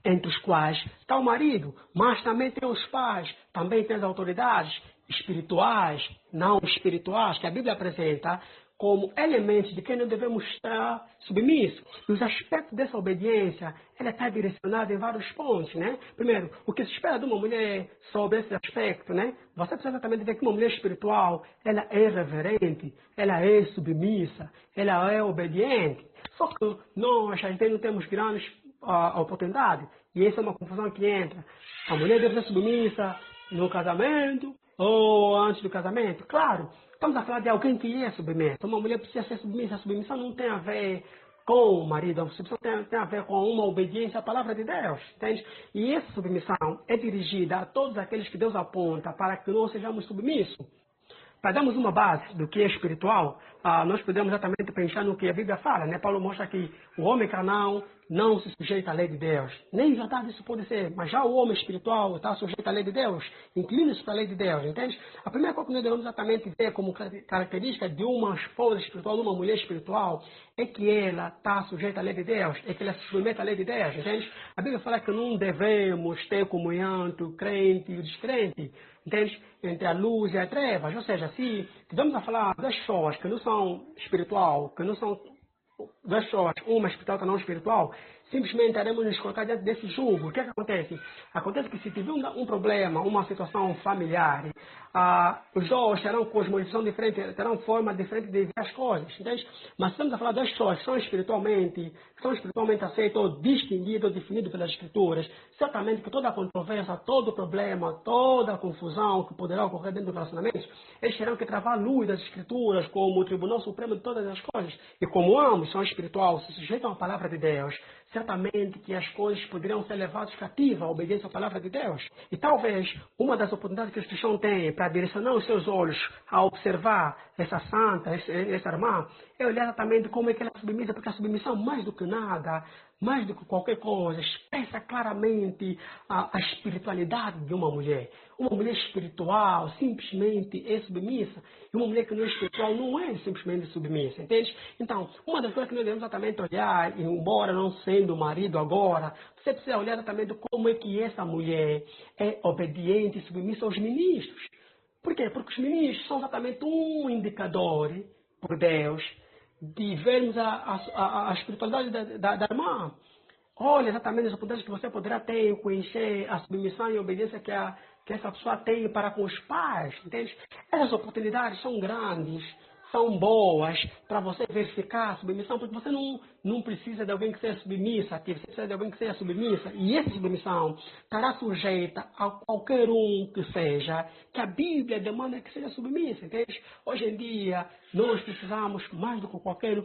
entre os quais está o marido, mas também tem os pais, também tem as autoridades espirituais, não espirituais, que a Bíblia apresenta como elementos de quem não devemos estar submissos. E os aspectos dessa obediência, ela está direcionada em vários pontos, né? Primeiro, o que se espera de uma mulher sobre esse aspecto, né? Você precisa exatamente ver que uma mulher espiritual, ela é reverente, ela é submissa, ela é obediente. Só que nós, às vezes, não temos grandes a oportunidade. E essa é uma confusão que entra. A mulher deve ser submissa no casamento ou antes do casamento. Claro, estamos a falar de alguém que é submissa. Uma mulher precisa ser submissa. A submissão não tem a ver com o marido. A submissão tem a ver com uma obediência à palavra de Deus. Entende? E essa submissão é dirigida a todos aqueles que Deus aponta para que nós sejamos submissos. Para darmos uma base do que é espiritual, nós podemos exatamente pensar no que a Bíblia fala, né? Paulo mostra que o homem carnal não se sujeita à lei de Deus. Nem em verdade isso pode ser, mas já o homem espiritual está sujeito à lei de Deus, inclina-se para a lei de Deus, entende? A primeira coisa que nós devemos exatamente ver como característica de uma esposa espiritual, de uma mulher espiritual, é que ela está sujeita à lei de Deus, é que ela se submete à lei de Deus, entende? A Bíblia fala que não devemos ter comunhão entre o crente e o descrente, entende? Entre a luz e a trevas, ou seja, se tivemos a falar das pessoas que não são espiritual, que não são duas pessoas, uma espiritual e não espiritual, simplesmente iremos nos colocar dentro desse jogo. O que é que acontece? Acontece que se tiver um problema, uma situação familiar, os dois terão cosmovisão diferente, terão forma diferente de ver as coisas, entende? Mas estamos a falar das pessoas que são espiritualmente aceitas, ou distinguidas, ou definidas pelas escrituras, certamente que toda a controvérsia, todo o problema, toda a confusão que poderá ocorrer dentro do relacionamento, eles terão que travar a luz das escrituras como o Tribunal Supremo de todas as coisas. E como ambos são espirituais, se sujeitam à palavra de Deus, certamente que as coisas poderiam ser levadas cativas à obediência à palavra de Deus. E talvez uma das oportunidades que os cristãos têm para direcionar os seus olhos a observar essa santa, essa irmã, é olhar exatamente como é que ela é submissa, porque a submissão, mais do que nada, mais do que qualquer coisa, expressa claramente a espiritualidade de uma mulher. Uma mulher espiritual simplesmente é submissa, e uma mulher que não é espiritual não é simplesmente submissa, entende? Então, uma das coisas que nós devemos exatamente olhar, embora não sendo marido agora, você precisa olhar exatamente como é que essa mulher é obediente e submissa aos ministros. Por quê? Porque os ministros são exatamente um indicador, por Deus, de vermos a espiritualidade da irmã. Olha exatamente as oportunidades que você poderá ter em conhecer a submissão e a obediência que essa pessoa tem para com os pais, entende? Essas oportunidades são grandes, são boas para você verificar a submissão, porque você não precisa de alguém que seja submissa, você precisa de alguém que seja submissa, e essa submissão estará sujeita a qualquer um que seja, que a Bíblia demanda que seja submissa, entende? Hoje em dia, nós precisamos, mais do que qualquer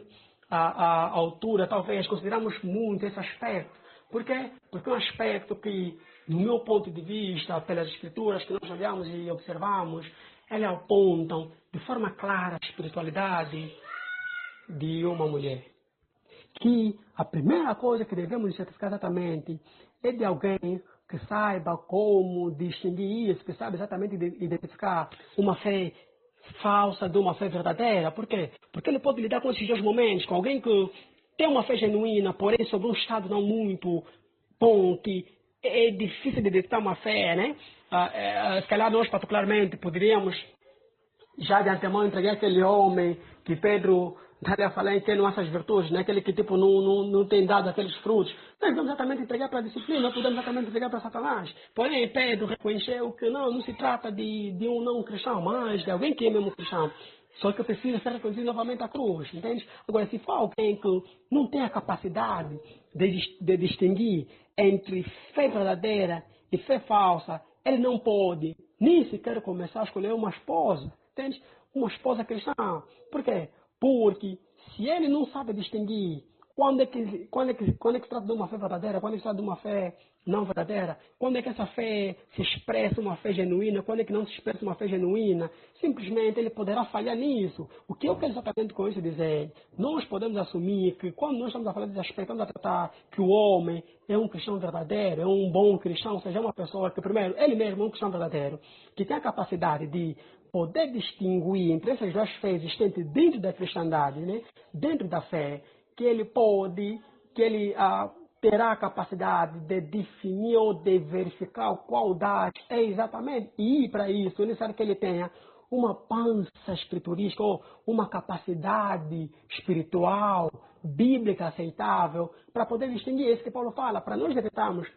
a altura, talvez, consideramos muito esse aspecto. Por quê? Porque é um aspecto que, no meu ponto de vista, pelas escrituras que nós olhamos e observamos, elas apontam de forma clara a espiritualidade de uma mulher. Que a primeira coisa que devemos certificar exatamente é de alguém que saiba como distinguir isso, que sabe exatamente identificar uma fé falsa de uma fé verdadeira. Por quê? Porque ele pode lidar com esses dois momentos, com alguém que tem uma fé genuína, porém sobre um estado não muito bom, que é difícil de detectar uma fé, né? Se calhar nós particularmente poderíamos já de antemão entreguei aquele homem que Pedro está a falar em ter essas virtudes, né? Aquele que tipo não tem dado aqueles frutos. Nós vamos exatamente entregar para a disciplina, não podemos exatamente entregar para Satanás. Porém, Pedro reconheceu que não se trata de um não cristão, mas de alguém que é mesmo cristão. Só que precisa ser reconduzido novamente à cruz, entende? Agora, se for alguém que não tem a capacidade de distinguir entre fé verdadeira e fé falsa, ele não pode nem sequer começar a escolher uma esposa. Entende? Uma esposa cristã. Por quê? Porque se ele não sabe distinguir quando é que se trata de uma fé verdadeira, quando é que se trata de uma fé não verdadeira, quando é que essa fé se expressa uma fé genuína, quando é que não se expressa uma fé genuína, simplesmente ele poderá falhar nisso. O que eu quero exatamente com isso dizer? Nós podemos assumir que quando nós estamos a falar desse aspecto, estamos a tratar que o homem é um cristão verdadeiro, é um bom cristão, ou seja, é uma pessoa que, primeiro, ele mesmo é um cristão verdadeiro, que tem a capacidade de poder distinguir entre essas duas fés existentes dentro da cristandade, né? Dentro da fé, que ele terá a capacidade de definir ou de verificar qual das é exatamente. E para isso, é necessário que ele tenha uma pança escriturística ou uma capacidade espiritual, bíblica aceitável, para poder distinguir isso que Paulo fala, para nós detectarmos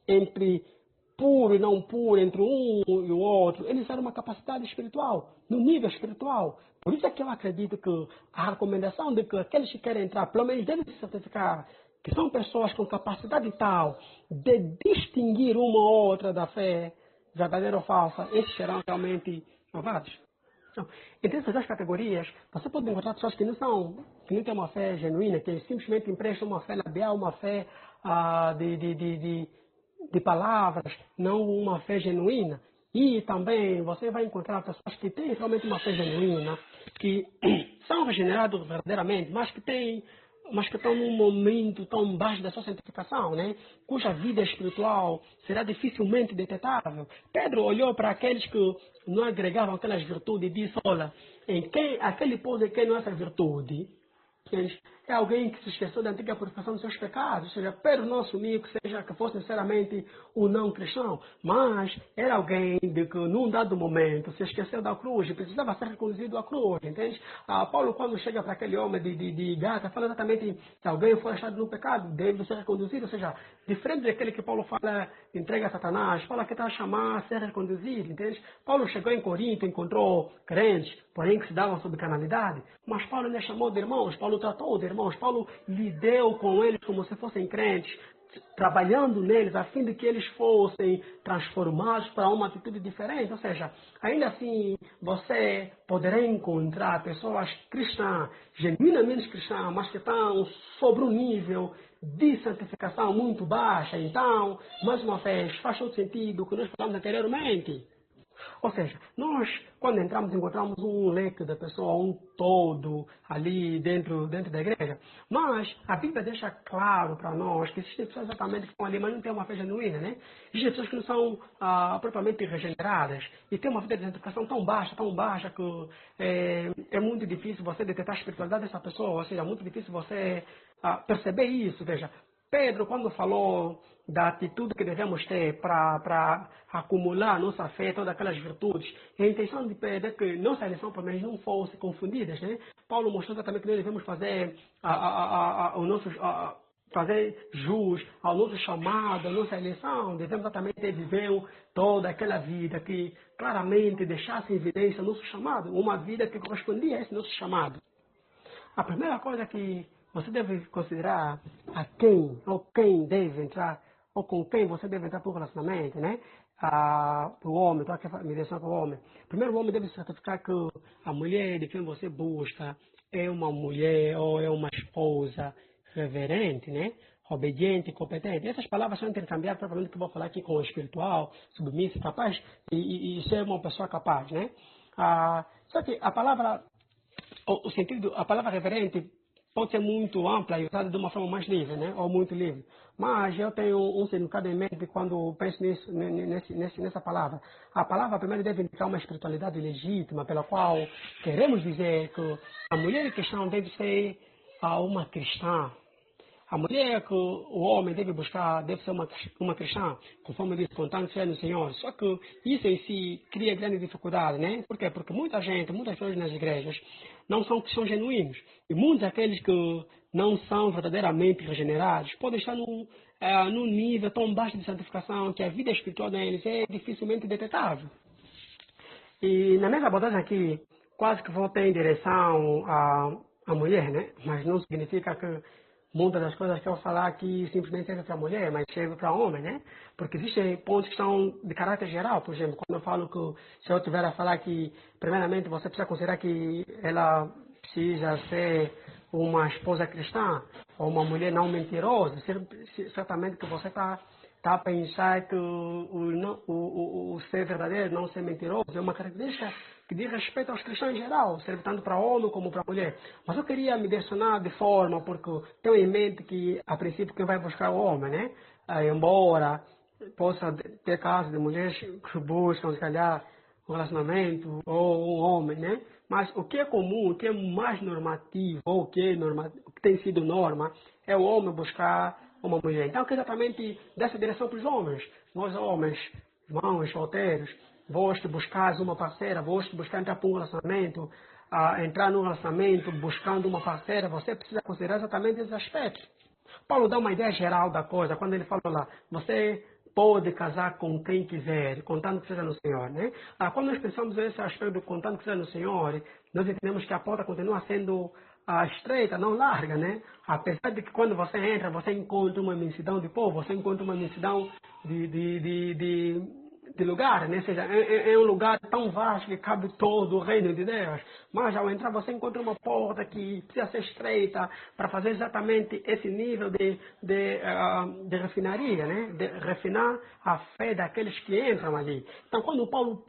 entre puro e não puro, entre um e o outro, eles eram uma capacidade espiritual, no nível espiritual. Por isso é que eu acredito que a recomendação de que aqueles que querem entrar, pelo menos devem se certificar que são pessoas com capacidade tal de distinguir uma ou outra da fé verdadeira ou falsa, esses serão realmente provados. Então, entre essas duas categorias, você pode encontrar pessoas que não têm uma fé genuína, que simplesmente emprestam uma fé labial, uma fé de palavras, não uma fé genuína. E também você vai encontrar pessoas que têm realmente uma fé genuína, que são regenerados verdadeiramente, mas que estão num momento tão baixo da sua santificação, né? Cuja vida espiritual será dificilmente detetável. Pedro olhou para aqueles que não agregavam aquelas virtudes e disse, olha, aquele povo em quem não é essa virtude, é alguém que se esqueceu da antiga purificação dos seus pecados, ou seja, Pedro não assumiu que fosse sinceramente um não cristão, mas era alguém de que num dado momento se esqueceu da cruz e precisava ser reconduzido à cruz, entende? Paulo, quando chega para aquele homem de Gata, fala exatamente que alguém foi achado no pecado, deve ser reconduzido, ou seja, diferente daquele que Paulo fala, entrega a Satanás, fala que está a chamar a ser reconduzido, entende? Paulo chegou em Corinto, encontrou crentes, porém que se davam sob carnalidade, mas Paulo lhe chamou de irmãos, Paulo tratou de irmãos, Paulo lidou com eles como se fossem crentes, trabalhando neles a fim de que eles fossem transformados para uma atitude diferente. Ou seja, ainda assim você poderá encontrar pessoas cristãs, genuinamente cristãs, mas que estão sobre um nível de santificação muito baixa. Então, mais uma vez, faz todo sentido o que nós falamos anteriormente. Ou seja, nós, quando encontramos um leque da pessoa, um todo ali dentro da igreja. Mas a Bíblia deixa claro para nós que existem pessoas exatamente que estão ali, mas não têm uma fé genuína, né? Existem pessoas que não são propriamente regeneradas e têm uma vida de santificação tão baixa que é muito difícil você detectar a espiritualidade dessa pessoa, ou seja, é muito difícil você perceber isso. Veja, Pedro, quando falou da atitude que devemos ter para acumular nossa fé, todas aquelas virtudes, a intenção de Pedro é que nossa eleição, pelo menos, não fosse confundida, né? Paulo mostrou exatamente que nós devemos fazer fazer jus ao nosso chamado, à nossa eleição, devemos exatamente viver toda aquela vida que claramente deixasse em evidência o nosso chamado, uma vida que correspondia a esse nosso chamado. A primeira coisa que você deve considerar a quem ou quem deve entrar, ou com quem você deve entrar para o relacionamento, né? Para o homem, estou aqui me direcionando para o homem. Primeiro, o homem deve certificar que a mulher de quem você busca é uma mulher ou é uma esposa reverente, né? Obediente, competente. Essas palavras são intercambiadas, provavelmente que eu vou falar aqui com o espiritual, submisso, capaz, e ser uma pessoa capaz, né? Só que a palavra, a palavra reverente pode ser muito ampla e usada de uma forma mais livre, né? Ou muito livre. Mas eu tenho um significado em mente quando penso nessa palavra. A palavra primeiro deve indicar uma espiritualidade legítima, pela qual queremos dizer que a mulher cristã deve ser uma cristã. A mulher que o homem deve buscar deve ser uma cristã, conforme diz, contando fé no Senhor. Só que isso em si cria grande dificuldade, né? Por quê? Porque muita gente, muitas pessoas nas igrejas não são cristãos genuínos. E muitos daqueles que não são verdadeiramente regenerados podem estar num nível tão baixo de santificação que a vida espiritual deles é dificilmente detectável. E na minha abordagem aqui, quase que vou ter em direção à mulher, né? Mas não significa que muitas das coisas que eu falar aqui simplesmente serve para mulher, mas serve para homem, né? Porque existem pontos que são de caráter geral. Por exemplo, quando eu falo que se eu tiver a falar que, primeiramente, você precisa considerar que ela precisa ser uma esposa cristã ou uma mulher não mentirosa, certamente que você está a pensar que o ser verdadeiro, não ser mentiroso, é uma característica que diz respeito aos cristãos em geral, serve tanto para homem como para mulher. Mas eu queria me direcionar de forma, porque tenho em mente que, a princípio, quem vai buscar o homem, né? Embora possa ter casos de mulheres que buscam, se calhar, um relacionamento ou um homem, né? Mas o que é comum, o que é mais normativo, ou o que tem sido norma, é o homem buscar uma mulher. Então, que exatamente dessa direção para os homens. Nós homens, irmãos, solteiros, vós buscar uma parceira, vós buscar entrar para um relacionamento, entrar num relacionamento buscando uma parceira, você precisa considerar exatamente esses aspectos. Paulo dá uma ideia geral da coisa, quando ele fala lá, você pode casar com quem quiser, contando que seja no Senhor, né? Quando nós pensamos nesse aspecto do contando que seja no Senhor, nós entendemos que a porta continua sendo estreita, não larga, né? Apesar de que quando você entra, você encontra uma imensidão de povo, você encontra uma imensidão de lugar, né? Ou seja, é um lugar tão vasto que cabe todo o reino de Deus. Mas ao entrar você encontra uma porta que precisa ser estreita para fazer exatamente esse nível de refinaria, né? De refinar a fé daqueles que entram ali. Então quando Paulo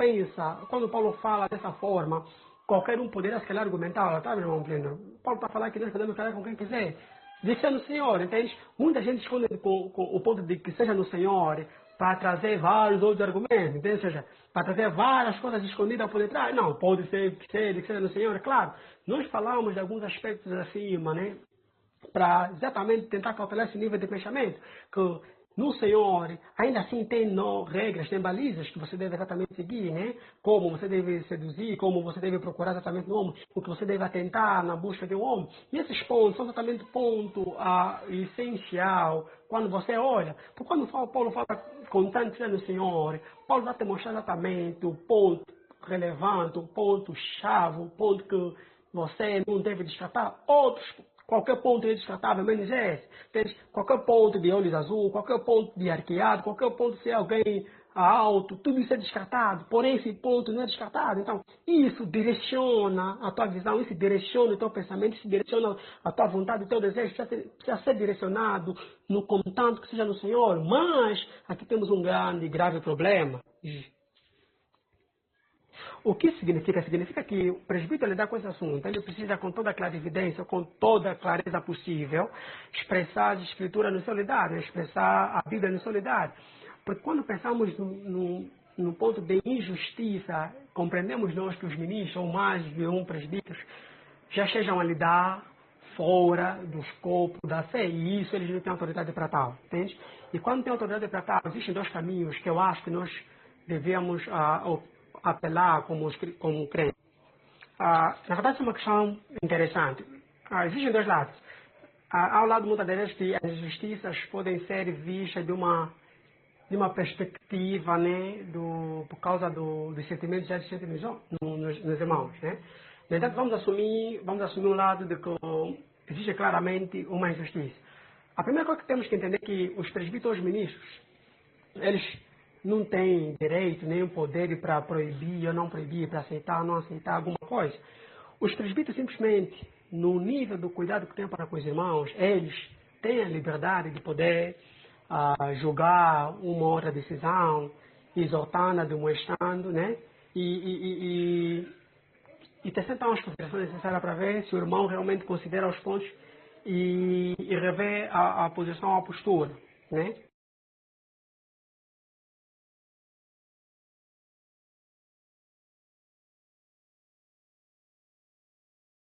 fala dessa forma, qualquer um poderá se calhar argumentar, tá, meu irmão Pleno? Paulo está falando que nós podemos casar com quem quiser. Diz que é no Senhor, entende? Muita gente esconde com o ponto de que seja no Senhor para trazer vários outros argumentos, entende? Ou seja, para trazer várias coisas escondidas por detrás. Não, pode ser que seja no Senhor, é claro. Nós falamos de alguns aspectos acima, né? Para exatamente tentar calcular esse nível de pensamento, que no Senhor, ainda assim tem regras, tem balizas que você deve exatamente seguir, né? Como você deve seduzir, como você deve procurar exatamente no homem, o que você deve atentar na busca de um homem. E esses pontos são exatamente ponto essencial quando você olha. Porque quando Paulo fala contando no Senhor, Paulo vai te mostrar exatamente o ponto relevante, o ponto chave, o ponto que você não deve descartar. Qualquer ponto é descartável, menos esse. Qualquer ponto de olhos azul, qualquer ponto de arqueado, qualquer ponto de ser alguém alto, tudo isso é descartado. Porém, esse ponto não é descartado. Então, isso direciona a tua visão, isso direciona o teu pensamento, isso direciona a tua vontade, o teu desejo. Precisa ser direcionado no contanto que seja no Senhor. Mas, aqui temos um grave problema. O que significa? Significa que o presbítero lidar com esse assunto, ele precisa com toda a clarividência, com toda a clareza possível, expressar a Escritura no seu lidar, expressar a Bíblia no seu lidar. Porque quando pensamos no ponto de injustiça, compreendemos nós que os ministros, ou mais de um presbítero, já estejam a lidar fora do escopo da fé, e isso eles não têm autoridade para tal, entende? E quando tem autoridade para tal, existem dois caminhos que eu acho que nós devemos apelar como crentes. Na verdade, é uma questão interessante. Existem dois lados. Há o lado muitas vezes que as injustiças podem ser vistas de uma perspectiva, né, por causa dos sentimentos já existentes nos irmãos, né? No entanto, vamos assumir um lado de que existe claramente uma injustiça. A primeira coisa que temos que entender é que os presbíteros ministros, eles não têm direito nem o poder para proibir ou não proibir, para aceitar ou não aceitar alguma coisa. Os presbíteros simplesmente, no nível do cuidado que têm para com os irmãos, eles têm a liberdade de poder julgar uma outra decisão, exortando, demonstrando, né? E e ter sempre umas considerações necessárias para ver se o irmão realmente considera os pontos e rever a posição, a postura, né?